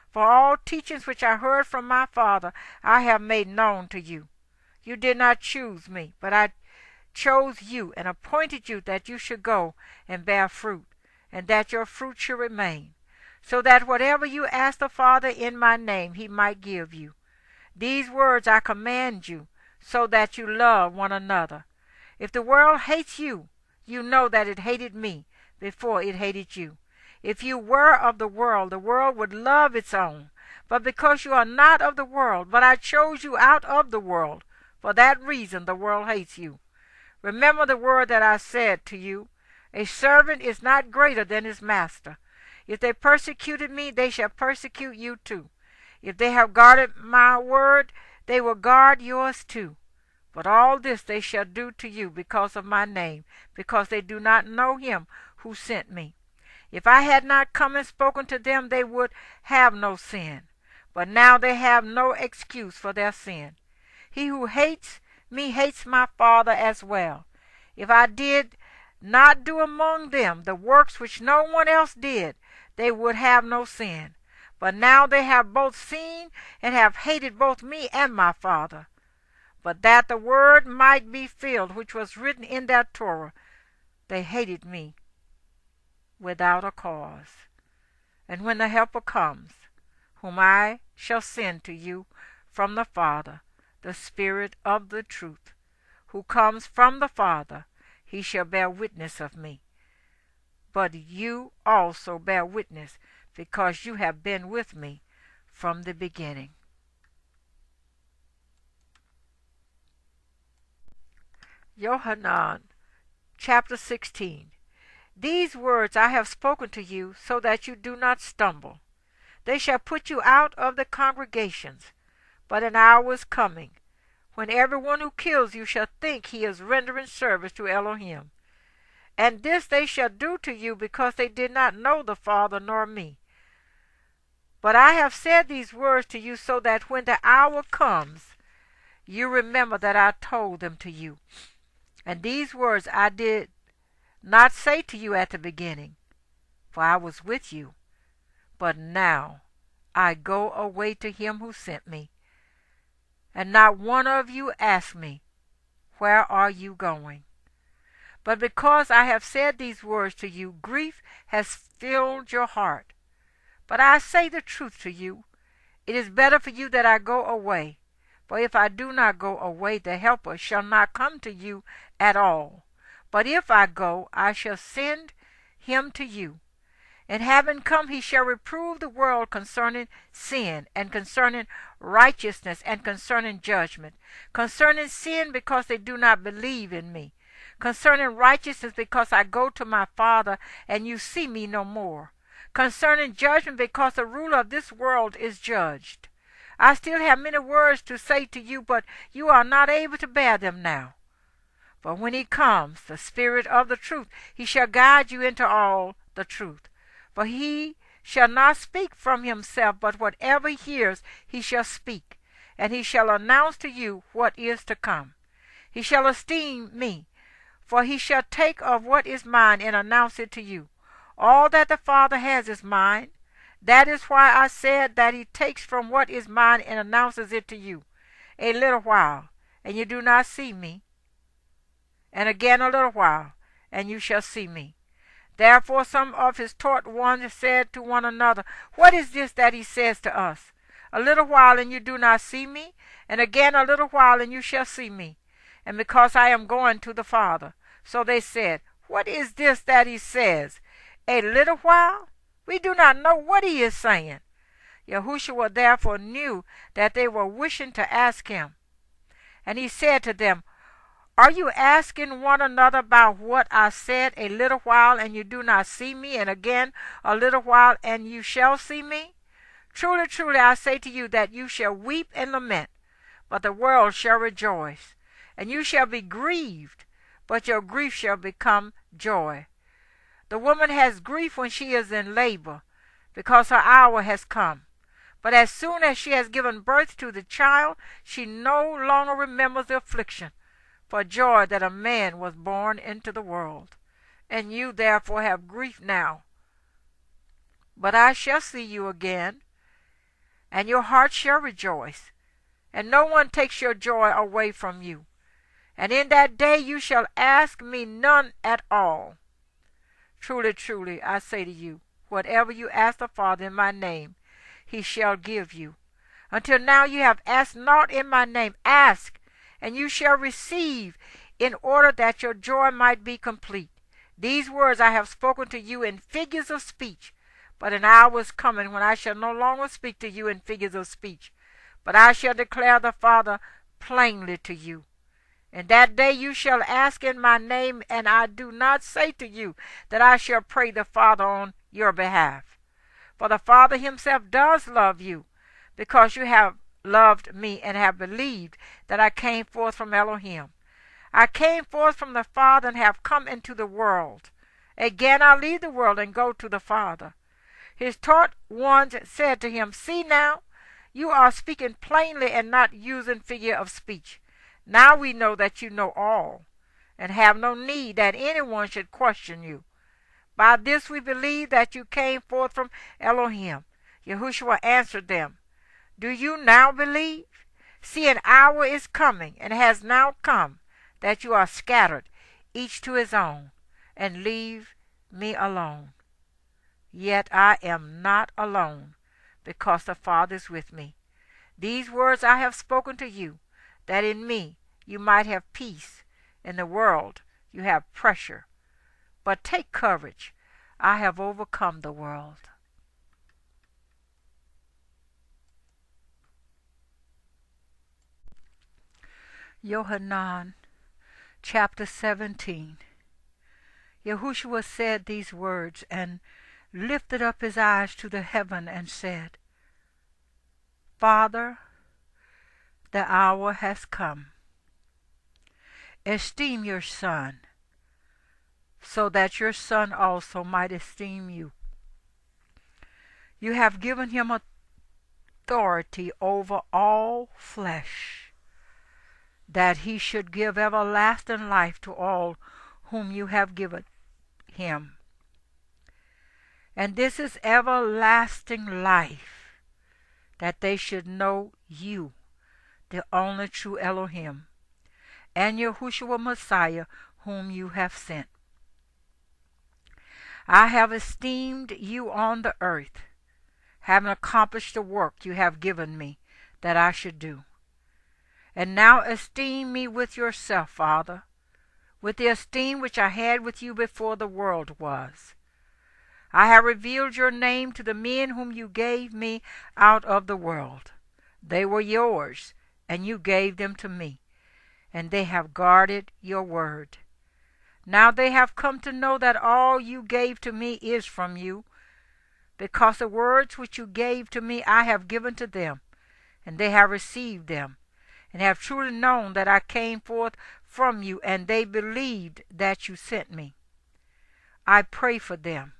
Speaker 2: for all teachings which I heard from my Father I have made known to you. You did not choose me, but I chose you and appointed you that you should go and bear fruit, and that your fruit should remain, so that whatever you ask the Father in my name he might give you. These words I command you, so that you love one another. If the world hates you, you know that it hated me before it hated you. If you were of the world would love its own. But because you are not of the world, but I chose you out of the world, for that reason the world hates you. Remember the word that I said to you, a servant is not greater than his master. If they persecuted me, they shall persecute you too. If they have guarded my word, they will guard yours too. But all this they shall do to you because of my name, because they do not know him who sent me. If I had not come and spoken to them, they would have no sin. But now they have no excuse for their sin. He who hates me hates my Father as well. If I did not do among them the works which no one else did, they would have no sin. But now they have both seen and have hated both me and my Father. But that the word might be filled which was written in their Torah, they hated me without a cause. And when the Helper comes, whom I shall send to you from the Father, the Spirit of the truth, who comes from the Father, he shall bear witness of me. But you also bear witness, because you have been with me from the beginning. Yohanan chapter 16. These words I have spoken to you, so that you do not stumble. They shall put you out of the congregations. But an hour is coming, when everyone who kills you shall think he is rendering service to Elohim. And this they shall do to you, because they did not know the Father nor me. But I have said these words to you, so that when the hour comes, you remember that I told them to you. And these words I did not say to you at the beginning, for I was with you. But now I go away to him who sent me. And not one of you asked me, where are you going? But because I have said these words to you, grief has filled your heart. But I say the truth to you, it is better for you that I go away. For if I do not go away, the Helper shall not come to you at all. But if I go, I shall send him to you. And having come, he shall reprove the world concerning sin, and concerning righteousness, and concerning judgment. Concerning sin, because they do not believe in me. Concerning righteousness, because I go to my Father, and you see me no more. Concerning judgment, because the ruler of this world is judged. I still have many words to say to you, but you are not able to bear them now. For when he comes, the Spirit of the truth, he shall guide you into all the truth. For he shall not speak from himself, but whatever he hears he shall speak, and he shall announce to you what is to come. He shall esteem me, for he shall take of what is mine and announce it to you. All that the Father has is mine. That is why I said that he takes from what is mine and announces it to you. A little while, and you do not see me. And again a little while, and you shall see me. Therefore some of his taught ones said to one another, what is this that he says to us? A little while, and you do not see me, and again a little while, and you shall see me. And because I am going to the Father. So they said, what is this that he says? A little while? We do not know what he is saying. Yahushua therefore knew that they were wishing to ask him. And he said to them, are you asking one another about what I said, a little while and you do not see me, and again a little while and you shall see me? Truly, truly, I say to you that you shall weep and lament, but the world shall rejoice. And you shall be grieved, but your grief shall become joy. The woman has grief when she is in labor, because her hour has come. But as soon as she has given birth to the child, she no longer remembers the affliction, for joy that a man was born into the world. And you therefore have grief now. But I shall see you again, and your heart shall rejoice, and no one takes your joy away from you. And in that day you shall ask me none at all. Truly, truly, I say to you, whatever you ask the Father in my name, he shall give you. Until now you have asked naught in my name. Ask, and you shall receive, in order that your joy might be complete. These words I have spoken to you in figures of speech, but an hour is coming when I shall no longer speak to you in figures of speech, but I shall declare the Father plainly to you. In that day you shall ask in my name, and I do not say to you that I shall pray the Father on your behalf. For the Father himself does love you, because you have loved me and have believed that I came forth from Elohim. I came forth from the Father and have come into the world. Again I leave the world and go to the Father. His taught ones said to him, See now, you are speaking plainly and not using figure of speech. Now we know that you know all, and have no need that anyone should question you. By this we believe that you came forth from Elohim. Yahushua answered them, Do you now believe? See, an hour is coming, and has now come, that you are scattered, each to his own, and leave me alone. Yet I am not alone, because the Father is with me. These words I have spoken to you, that in me you might have peace. In the world you have pressure. But take courage. I have overcome the world. Yohanan chapter 17. Yahushua said these words and lifted up his eyes to the heaven and said, Father, the hour has come. Esteem your Son, so that your Son also might esteem you. You have given him authority over all flesh, that he should give everlasting life to all whom you have given him. And this is everlasting life, that they should know you, the only true Elohim, and Yahushua Messiah, whom you have sent. I have esteemed you on the earth, having accomplished the work you have given me that I should do. And now esteem me with yourself, Father, with the esteem which I had with you before the world was. I have revealed your name to the men whom you gave me out of the world. They were yours, and you gave them to me, and they have guarded your word. Now they have come to know that all you gave to me is from you, because the words which you gave to me I have given to them, and they have received them, and have truly known that I came forth from you, and they believed that you sent me. I pray for them.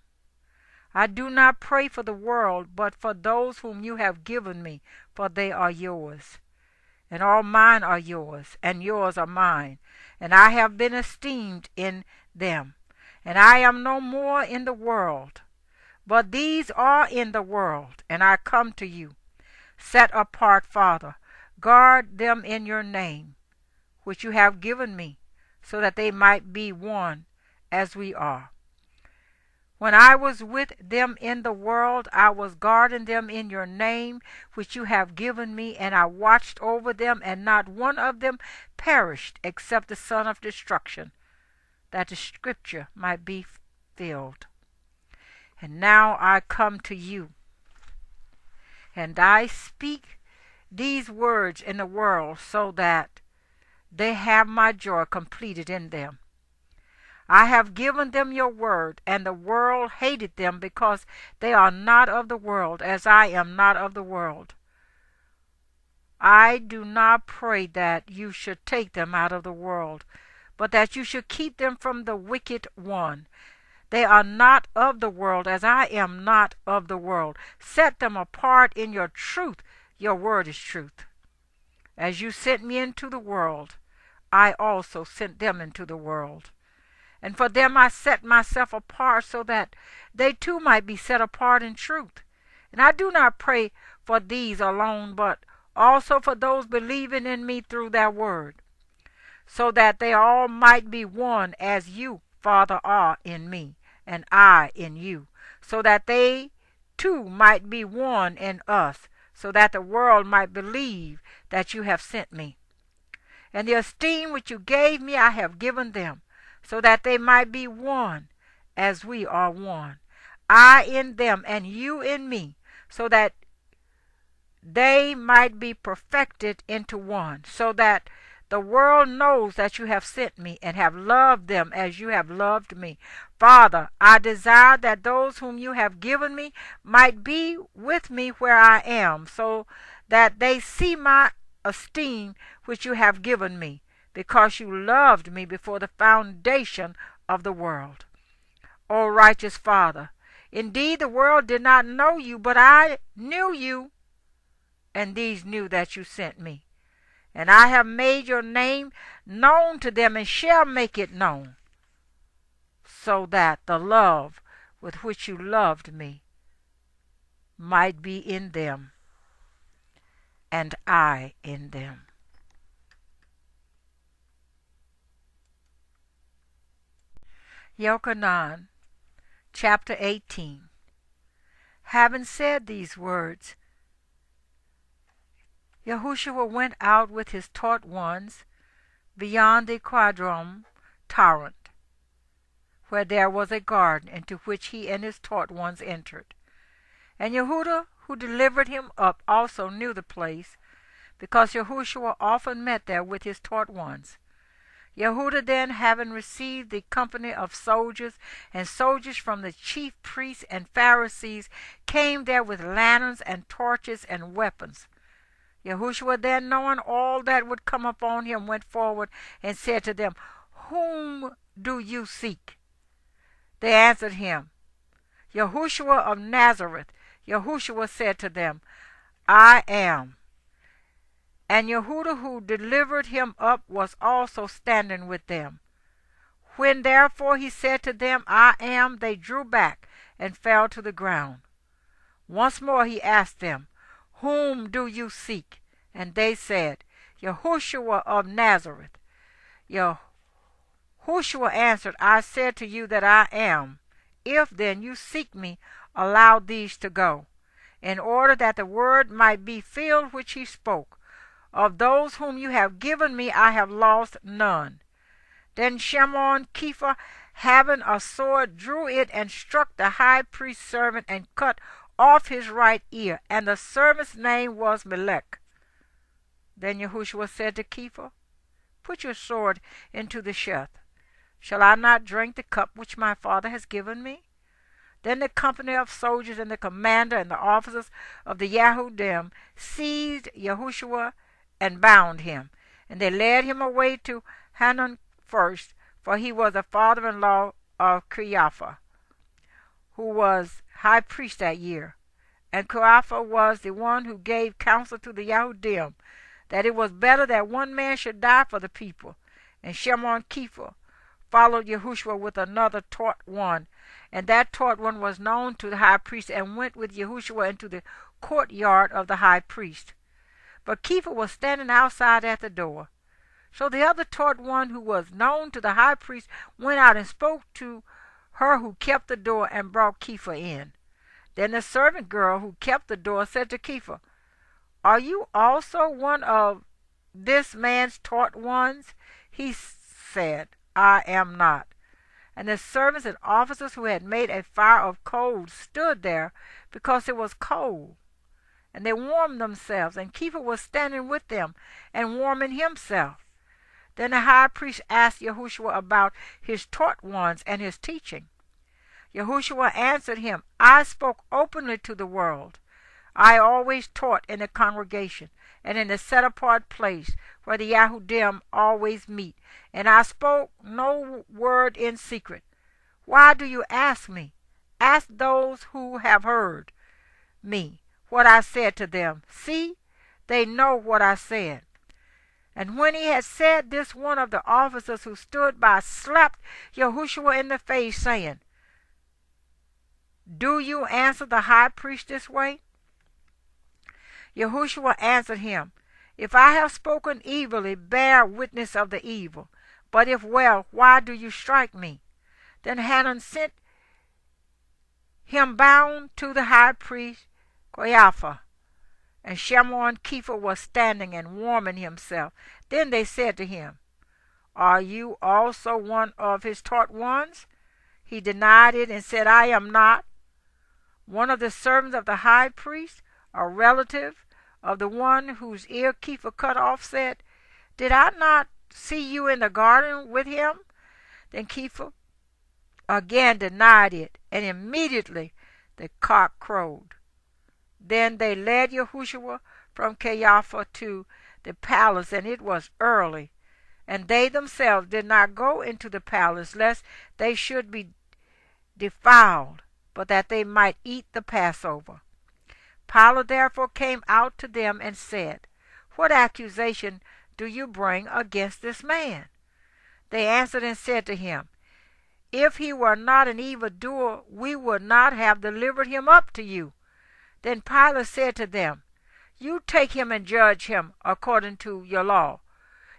Speaker 2: I do not pray for the world, but for those whom you have given me, for they are yours. And all mine are yours, and yours are mine, and I have been esteemed in them. And I am no more in the world, but these are in the world, and I come to you. Set apart, Father, guard them in your name, which you have given me, so that they might be one as we are. When I was with them in the world, I was guarding them in your name, which you have given me, and I watched over them, and not one of them perished, except the son of destruction, that the scripture might be filled. And now I come to you, and I speak these words in the world, so that they have my joy completed in them. I have given them your word, and the world hated them, because they are not of the world, as I am not of the world. I do not pray that you should take them out of the world, but that you should keep them from the wicked one. They are not of the world, as I am not of the world. Set them apart in your truth. Your word is truth. As you sent me into the world, I also sent them into the world. And for them I set myself apart, so that they too might be set apart in truth. And I do not pray for these alone, but also for those believing in me through their word, so that they all might be one as you, Father, are in me, and I in you, so that they too might be one in us, so that the world might believe that you have sent me. And the esteem which you gave me I have given them, so that they might be one as we are one, I in them and you in me, so that they might be perfected into one, so that the world knows that you have sent me and have loved them as you have loved me. Father, I desire that those whom you have given me might be with me where I am, so that they see my esteem which you have given me, because you loved me before the foundation of the world. O righteous Father, indeed the world did not know you, but I knew you, and these knew that you sent me. And I have made your name known to them, and shall make it known, so that the love with which you loved me might be in them, and I in them. Yohanan, chapter 18. Having said these words, Yahushua went out with his taught ones beyond the Quadrom torrent, where there was a garden, into which he and his taught ones entered. And Yehuda, who delivered him up, also knew the place, because Yahushua often met there with his taught ones. Yehuda then, having received the company of soldiers, and soldiers from the chief priests and Pharisees, came there with lanterns and torches and weapons. Yahushua then, knowing all that would come upon him, went forward and said to them, Whom do you seek? They answered him, Yahushua of Nazareth. Yahushua said to them, I am. And Yehuda, who delivered him up, was also standing with them. When therefore he said to them, I am, they drew back and fell to the ground. Once more he asked them, Whom do you seek? And they said, Yahushua of Nazareth. Yahushua answered, I said to you that I am. If then you seek me, allow these to go, in order that the word might be filled which he spoke. Of those whom you have given me I have lost none. Then Shimon Kepha, having a sword, drew it and struck the high priest's servant and cut off his right ear, and the servant's name was Melech. Then Yahushua said to Kepha, Put your sword into the sheath. Shall I not drink the cup which my Father has given me? Then the company of soldiers and the commander and the officers of the Yahudim seized Yahushua and bound him, and they led him away to Hanan first, for he was the father-in-law of Caiaphas, who was high priest that year. And Caiaphas was the one who gave counsel to the Yahudim, that it was better that one man should die for the people. And Shimon Kepha followed Yahushua with another taught one, and that taught one was known to the high priest, and went with Yahushua into the courtyard of the high priest. But Kepha was standing outside at the door. So the other taught one, who was known to the high priest, went out and spoke to her who kept the door, and brought Kepha in. Then the servant girl who kept the door said to Kepha, Are you also one of this man's taught ones? He said, I am not. And the servants and officers who had made a fire of coals stood there, because it was cold. And they warmed themselves, and Kepha was standing with them and warming himself. Then the high priest asked Yahushua about his taught ones and his teaching. Yahushua answered him, I spoke openly to the world. I always taught in the congregation and in the set-apart place where the Yahudim always meet, and I spoke no word in secret. Why do you ask me? Ask those who have heard me what I said to them. See, they know what I said. And when he had said this, one of the officers who stood by slapped Yahushua in the face, saying, Do you answer the high priest this way? Yahushua answered him, If I have spoken evilly, bear witness of the evil. But if well, why do you strike me? Then Hanan sent him bound to the high priest Caiaphas, and Shammai and Kepha was standing and warming himself. Then they said to him, Are you also one of his taught ones? He denied it and said, I am not. One of the servants of the high priest, a relative of the one whose ear Kepha cut off, said, Did I not see you in the garden with him? Then Kepha again denied it, and immediately the cock crowed. Then they led Yahushua from Caiaphas to the palace, and it was early. And they themselves did not go into the palace, lest they should be defiled, but that they might eat the Passover. Pilate therefore came out to them and said, What accusation do you bring against this man? They answered and said to him, If he were not an evildoer, we would not have delivered him up to you. Then Pilate said to them, You take him and judge him according to your law.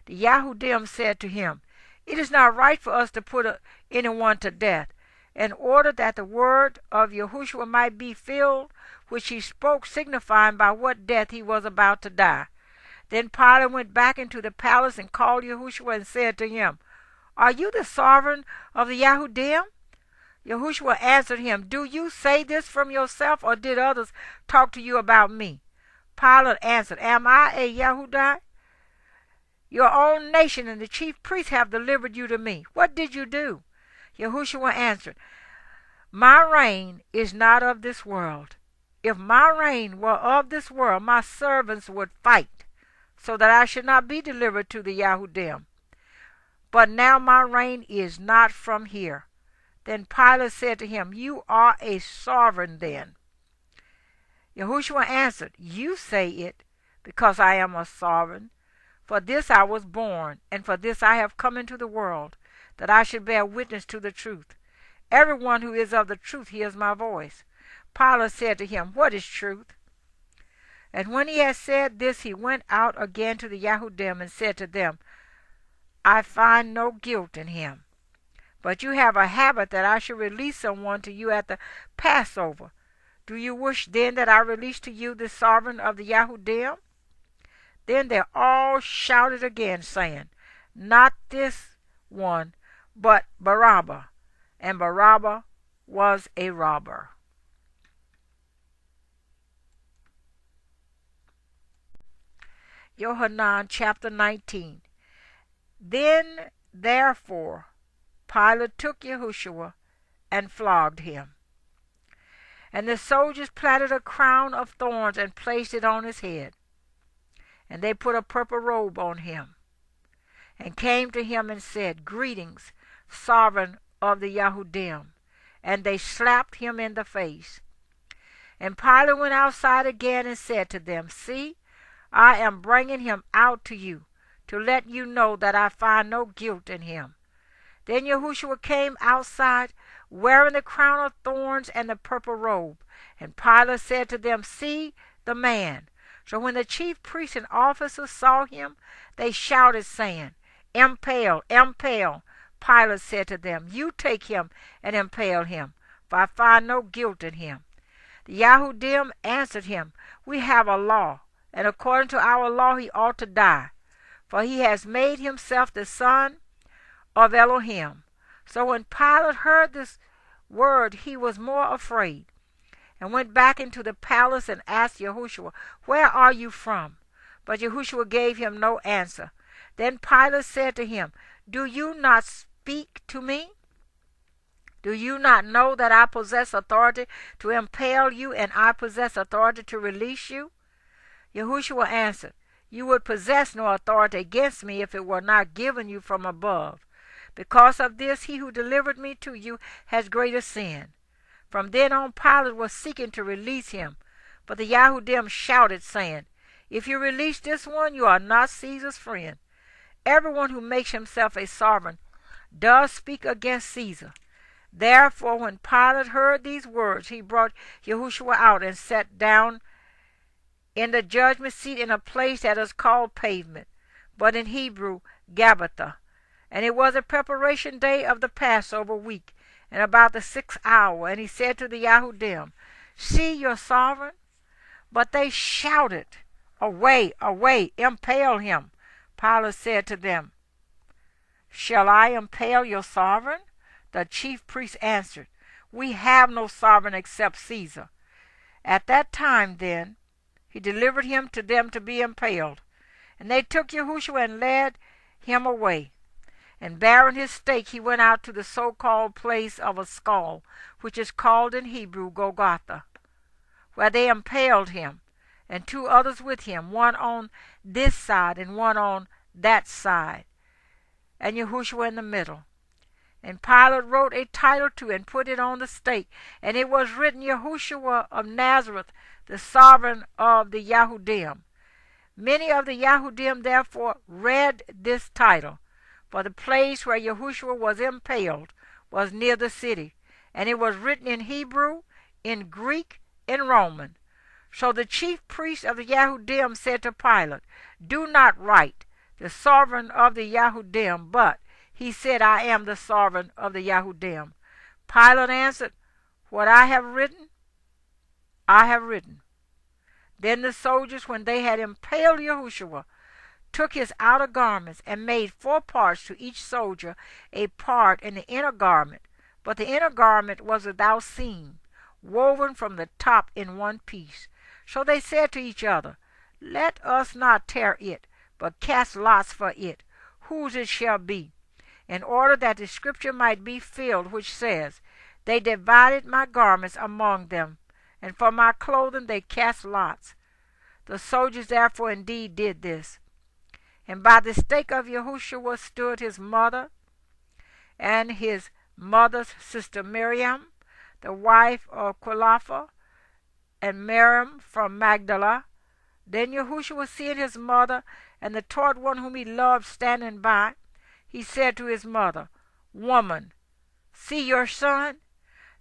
Speaker 2: The Yahudim said to him, It is not right for us to put anyone to death, in order that the word of Yahushua might be filled, which he spoke, signifying by what death he was about to die. Then Pilate went back into the palace and called Yahushua and said to him, Are you the sovereign of the Yahudim? Yahushua answered him, Do you say this from yourself, or did others talk to you about me? Pilate answered, Am I a Yahudi? Your own nation and the chief priests have delivered you to me. What did you do? Yahushua answered, My reign is not of this world. If my reign were of this world, my servants would fight, so that I should not be delivered to the Yahudim. But now my reign is not from here. Then Pilate said to him, You are a sovereign then. Yahushua answered, You say it, because I am a sovereign. For this I was born, and for this I have come into the world, that I should bear witness to the truth. Everyone who is of the truth hears my voice. Pilate said to him, What is truth? And when he had said this, he went out again to the Yahudim and said to them, I find no guilt in him. But you have a habit that I should release someone to you at the Passover. Do you wish then that I release to you the sovereign of the Yahudim? Then they all shouted again, saying, Not this one, but Barabbas. And Barabbas was a robber. Yohanan chapter 19. Then therefore Pilate took Yahushua and flogged him. And the soldiers platted a crown of thorns and placed it on his head. And they put a purple robe on him, and came to him and said, Greetings, sovereign of the Yahudim. And they slapped him in the face. And Pilate went outside again and said to them, See, I am bringing him out to you, to let you know that I find no guilt in him. Then Yahushua came outside, wearing the crown of thorns and the purple robe. And Pilate said to them, See the man. So when the chief priests and officers saw him, they shouted, saying, Impale, impale. Pilate said to them, You take him and impale him, for I find no guilt in him. The Yahudim answered him, We have a law, and according to our law he ought to die, for he has made himself the son of Elohim. So when Pilate heard this word, he was more afraid, and went back into the palace and asked Yahushua, Where are you from? But Yahushua gave him no answer. Then Pilate said to him, Do you not speak to me? Do you not know that I possess authority to impale you, and I possess authority to release you? Yahushua answered, You would possess no authority against me if it were not given you from above. Because of this, he who delivered me to you has greater sin. From then on, Pilate was seeking to release him. But the Yahudim shouted, saying, If you release this one, you are not Caesar's friend. Everyone who makes himself a sovereign does speak against Caesar. Therefore, when Pilate heard these words, he brought Yahushua out and sat down in the judgment seat in a place that is called Pavement, but in Hebrew Gabbatha. And it was a preparation day of the Passover week, and about the 6th hour. And he said to the Yahudim, See your sovereign? But they shouted, Away, away, impale him. Pilate said to them, Shall I impale your sovereign? The chief priests answered, We have no sovereign except Caesar. At that time, then, he delivered him to them to be impaled. And they took Yahushua and led him away. And bearing his stake, he went out to the so-called place of a skull, which is called in Hebrew Golgotha, where they impaled him, and 2 others with him, one on this side and one on that side, and Yahushua in the middle. And Pilate wrote a title to it and put it on the stake, and it was written, Yahushua of Nazareth, the sovereign of the Yahudim. Many of the Yahudim therefore read this title, for the place where Yahushua was impaled was near the city, and it was written in Hebrew, in Greek, in Roman. So the chief priests of the Yahudim said to Pilate, Do not write, the sovereign of the Yahudim, but he said, I am the sovereign of the Yahudim. Pilate answered, What I have written, I have written. Then the soldiers, when they had impaled Yahushua, took his outer garments and made 4 parts to each soldier, a part in the inner garment. But the inner garment was without seam, woven from the top in one piece. So they said to each other, Let us not tear it, but cast lots for it, whose it shall be, in order that the scripture might be filled, which says, They divided my garments among them, and for my clothing they cast lots. The soldiers therefore indeed did this. And by the stake of Yahushua stood his mother, and his mother's sister Miriam, the wife of Quilapha, and Miriam from Magdala. Then Yahushua, seeing his mother and the taught one whom he loved standing by, he said to his mother, Woman, see your son?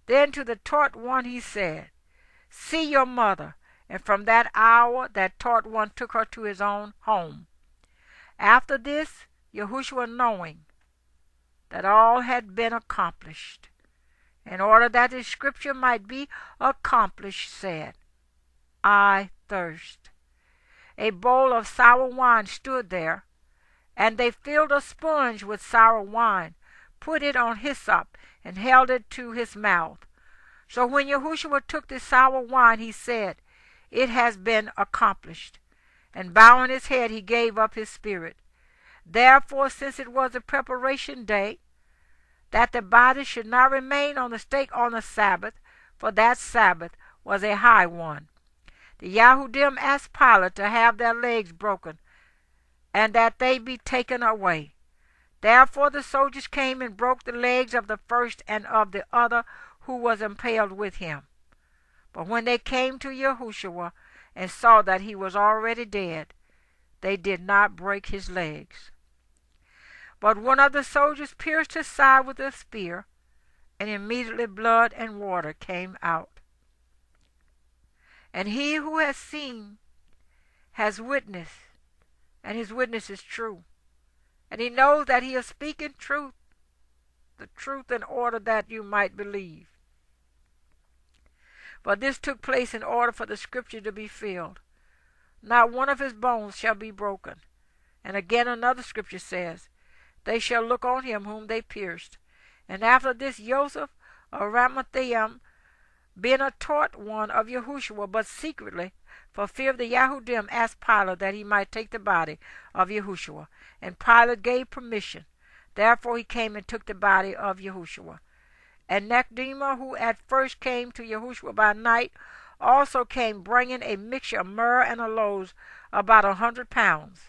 Speaker 2: Then to the taught one he said, See your mother. And from that hour that taught one took her to his own home. After this, Yahushua, knowing that all had been accomplished, in order that the scripture might be accomplished, said, I thirst. A bowl of sour wine stood there, and they filled a sponge with sour wine, put it on hyssop, and held it to his mouth. So when Yahushua took the sour wine, he said, It has been accomplished. And bowing his head, he gave up his spirit. Therefore, since it was a preparation day, that the body should not remain on the stake on the Sabbath, for that Sabbath was a high one, the Yahudim asked Pilate to have their legs broken, and that they be taken away. Therefore the soldiers came and broke the legs of the first and of the other who was impaled with him. But when they came to Yahushua and saw that he was already dead, they did not break his legs. But one of the soldiers pierced his side with a spear, and immediately blood and water came out. And he who has seen has witnessed, and his witness is true. And he knows that he is speaking truth, the truth in order that you might believe. But this took place in order for the scripture to be filled. Not one of his bones shall be broken. And again another scripture says, They shall look on him whom they pierced. And after this Joseph of Arimathea, being a taught one of Yahushua, but secretly, for fear of the Yahudim, asked Pilate that he might take the body of Yahushua. And Pilate gave permission. Therefore he came and took the body of Yahushua. And Nicodemus, who at first came to Yahushua by night, also came, bringing a mixture of myrrh and aloes, about 100 pounds.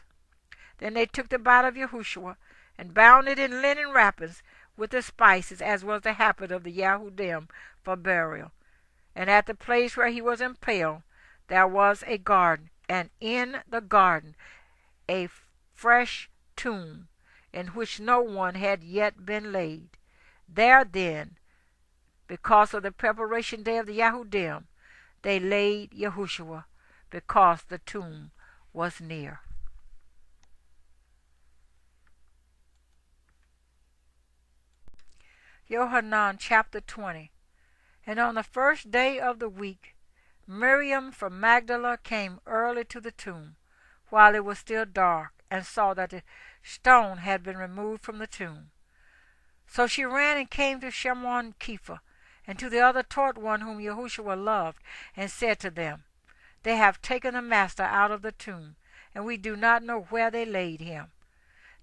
Speaker 2: Then they took the body of Yahushua, and bound it in linen wrappings with the spices, as was the habit of the Yahudim, for burial. And at the place where he was impaled there was a garden, and in the garden a fresh tomb, in which no one had yet been laid. There then, because of the preparation day of the Yahudim, they laid Yahushua, because the tomb was near. Yohanan chapter 20. And on the first day of the week, Miriam from Magdala came early to the tomb, while it was still dark, and saw that the stone had been removed from the tomb. So she ran and came to Shimon Kepha, and to the other taught one whom Yahushua loved, and said to them, They have taken the Master out of the tomb, and we do not know where they laid him.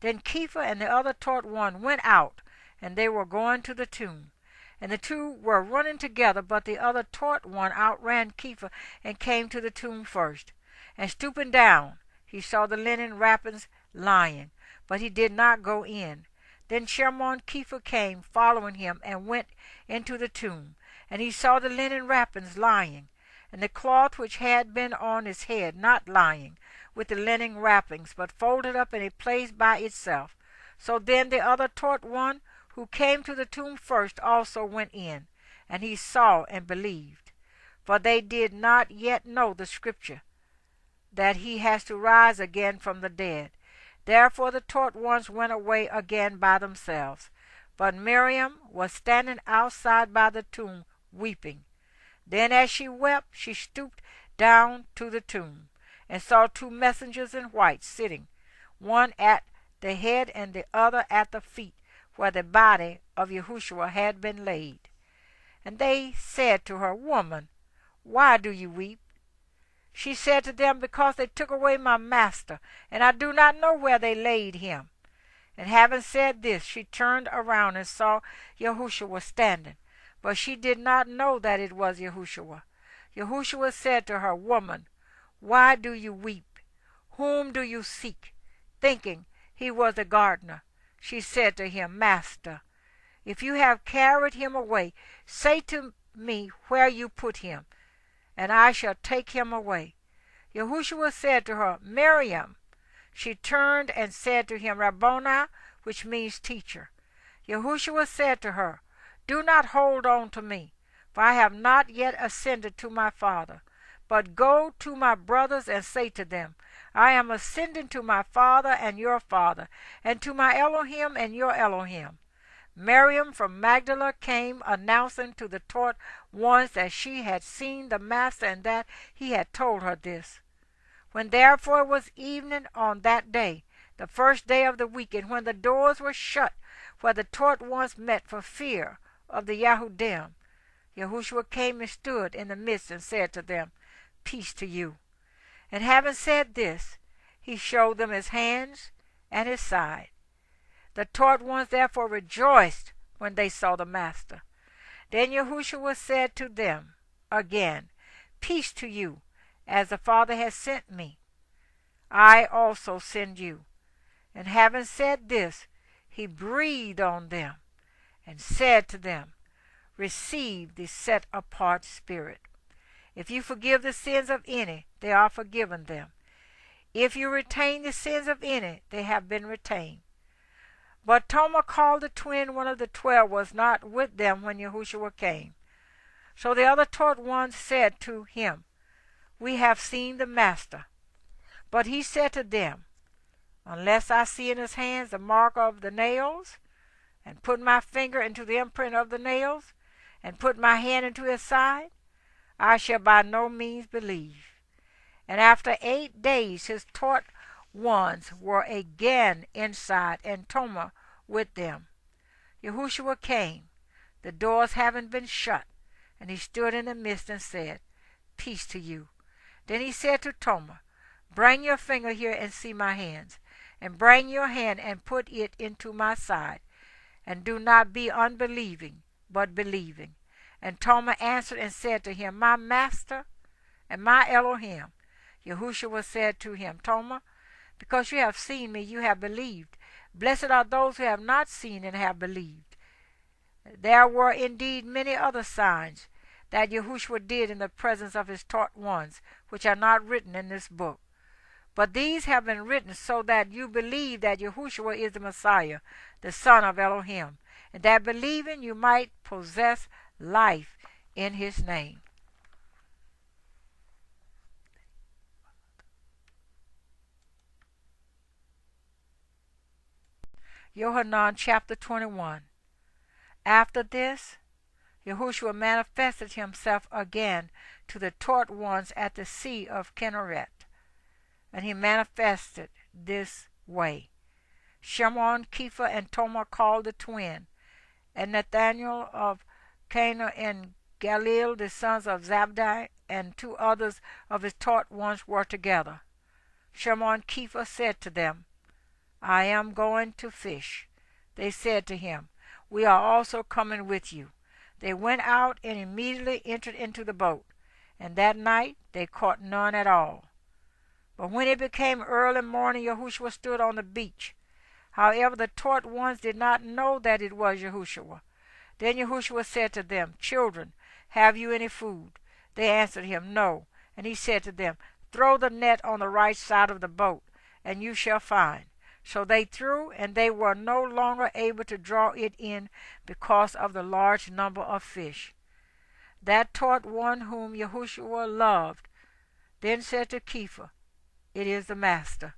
Speaker 2: Then Kepha and the other taught one went out, and they were going to the tomb. And the two were running together, but the other taught one outran Kepha and came to the tomb first. And stooping down, he saw the linen wrappings lying, but he did not go in. Then Shimon Kepha came, following him, and went into the tomb. And he saw the linen wrappings lying, and the cloth which had been on his head not lying, with the linen wrappings, but folded up in a place by itself. So then the other taught one, who came to the tomb first, also went in, and he saw and believed. For they did not yet know the scripture, that he has to rise again from the dead. Therefore the taught ones went away again by themselves. But Miriam was standing outside by the tomb, weeping. Then as she wept, she stooped down to the tomb, and saw two messengers in white sitting, one at the head and the other at the feet, where the body of Yahushua had been laid. And they said to her, Woman, why do you weep? She said to them, Because they took away my master, and I do not know where they laid him. And having said this, she turned around and saw Yahushua standing, but she did not know that it was Yahushua. Yahushua said to her, Woman, why do you weep? Whom do you seek? Thinking he was the gardener. She said to him, Master, if you have carried him away, say to me where you put him, and I shall take him away. Yahushua said to her, Miriam. She turned and said to him, Rabboni, which means teacher. Yahushua said to her, Do not hold on to me, for I have not yet ascended to my Father. But go to my brothers and say to them, I am ascending to my Father and your Father, and to my Elohim and your Elohim. Miriam from Magdala came, announcing to the taught ones that she had seen the Master, and that he had told her this. When therefore it was evening on that day, the first day of the week, and when the doors were shut where the taught ones met for fear of the Yahudim, Yahushua came and stood in the midst and said to them, Peace to you. And having said this, he showed them his hands and his side. The taught ones therefore rejoiced when they saw the Master. Then Yahushua said to them again, Peace to you, as the Father has sent me. I also send you. And having said this, he breathed on them and said to them, Receive the set-apart Spirit. If you forgive the sins of any, they are forgiven them. If you retain the sins of any, they have been retained. But Thomas, called the twin, one of the 12, was not with them when Yahushua came. So the other taught ones said to him, We have seen the Master. But he said to them, Unless I see in his hands the mark of the nails, and put my finger into the imprint of the nails, and put my hand into his side, I shall by no means believe. And after 8 days his taught ones were again inside, and Thomas with them. Yahushua came, the doors having been shut, and he stood in the midst and said, Peace to you. Then he said to Thomas, Bring your finger here and see my hands, and bring your hand and put it into my side, and do not be unbelieving, but believing. And Thomas answered and said to him, My Master and my Elohim. Yahushua said to him, Thomas, because you have seen me, you have believed. Blessed are those who have not seen and have believed. There were indeed many other signs that Yahushua did in the presence of his taught ones, which are not written in this book. But these have been written so that you believe that Yahushua is the Messiah, the Son of Elohim, and that believing you might possess life in his name. Yohanan chapter 21. After this, Yahushua manifested himself again to the taught ones at the sea of Kinneret, and he manifested this way. Shimon, Kepha, and Tomah called the twin, and Nathanael of Cana in Galilee, the sons of Zabdi, and 2 others of his taught ones were together. Shimon Kepha said to them, I am going to fish. They said to him, We are also coming with you. They went out and immediately entered into the boat, and that night they caught none at all. But when it became early morning, Yahushua stood on the beach. However, the taught ones did not know that it was Yahushua. Then Yahushua said to them, Children, have you any food? They answered him, No. And he said to them, Throw the net on the right side of the boat, and you shall find. So they threw, and they were no longer able to draw it in because of the large number of fish. That taught one whom Yahushua loved then said to Kepha, It is the Master.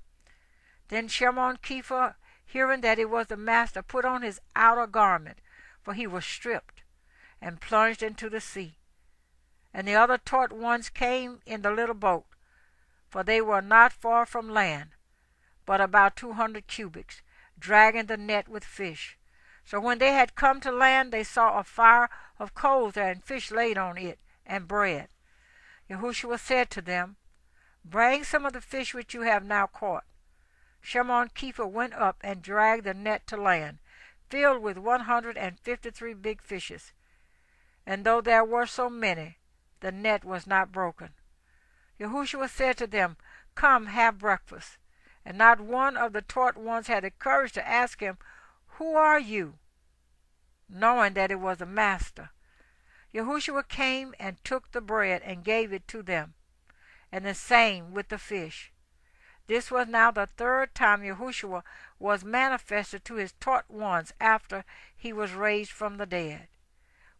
Speaker 2: Then Shimon Kepha, hearing that it was the Master, put on his outer garment, for he was stripped, and plunged into the sea. And the other taught ones came in the little boat, for they were not far from land, but about 200 cubits, dragging the net with fish. So when they had come to land, they saw a fire of coals there, and fish laid on it, and bread. Yahushua said to them, Bring some of the fish which you have now caught. Shimon Kepha went up and dragged the net to land, filled with 153 big fishes. And though there were so many, the net was not broken. Yahushua said to them, Come, have breakfast. And not one of the taught ones had the courage to ask him, Who are you? Knowing that it was the Master. Yahushua came and took the bread and gave it to them, and the same with the fish. This was now the 3rd time Yahushua was manifested to his taught ones after he was raised from the dead.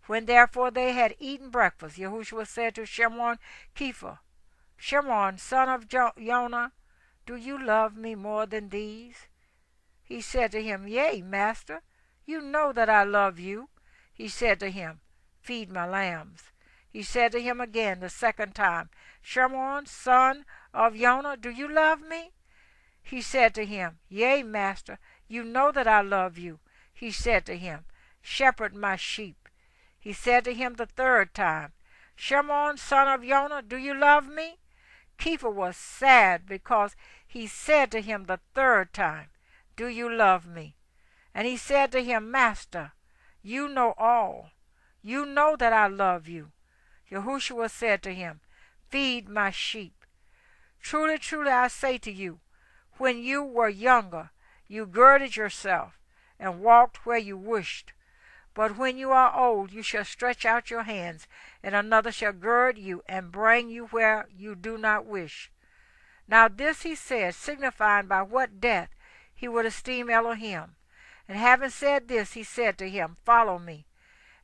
Speaker 2: When therefore they had eaten breakfast, Yahushua said to Shimon Kepha, Shimon, son of Jonah, do you love me more than these? He said to him, Yea, Master, you know that I love you. He said to him, Feed my lambs. He said to him again the 2nd time, Shimon, son of Jonah, do you love me? He said to him, Yea, Master, you know that I love you. He said to him, Shepherd my sheep. He said to him the 3rd time, Shimon, son of Jonah, do you love me? Kepha was sad because he said to him the 3rd time, Do you love me? And he said to him, Master, you know all. You know that I love you. Yahushua said to him, Feed my sheep. Truly, truly, I say to you, when you were younger, you girded yourself and walked where you wished. But when you are old, you shall stretch out your hands, and another shall gird you and bring you where you do not wish. Now this he said, signifying by what death he would esteem Elohim. And having said this, he said to him, Follow me.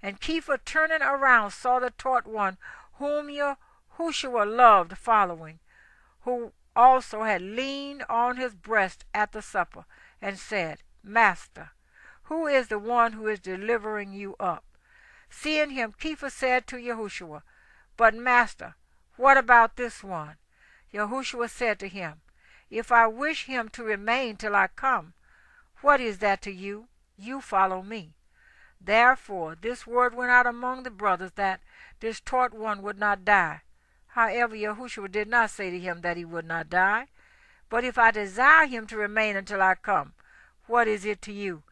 Speaker 2: And Kepha, turning around, saw the taught one whom Yahushua loved following, who also had leaned on his breast at the supper, and said, Master, who is the one who is delivering you up? Seeing him, Kepha said to Yahushua, But Master, what about this one? Yahushua said to him, If I wish him to remain till I come, what is that to you? You follow me. Therefore this word went out among the brothers that this taught one would not die. However, Yahushua did not say to him that he would not die. But if I desire him to remain until I come, what is it to you?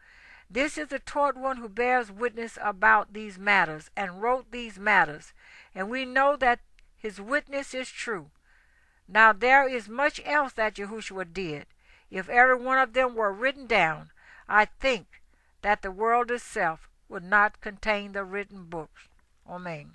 Speaker 2: This is the taught one who bears witness about these matters, and wrote these matters, and we know that his witness is true. Now there is much else that Yahushua did. If every one of them were written down, I think that the world itself would not contain the written books. Amen.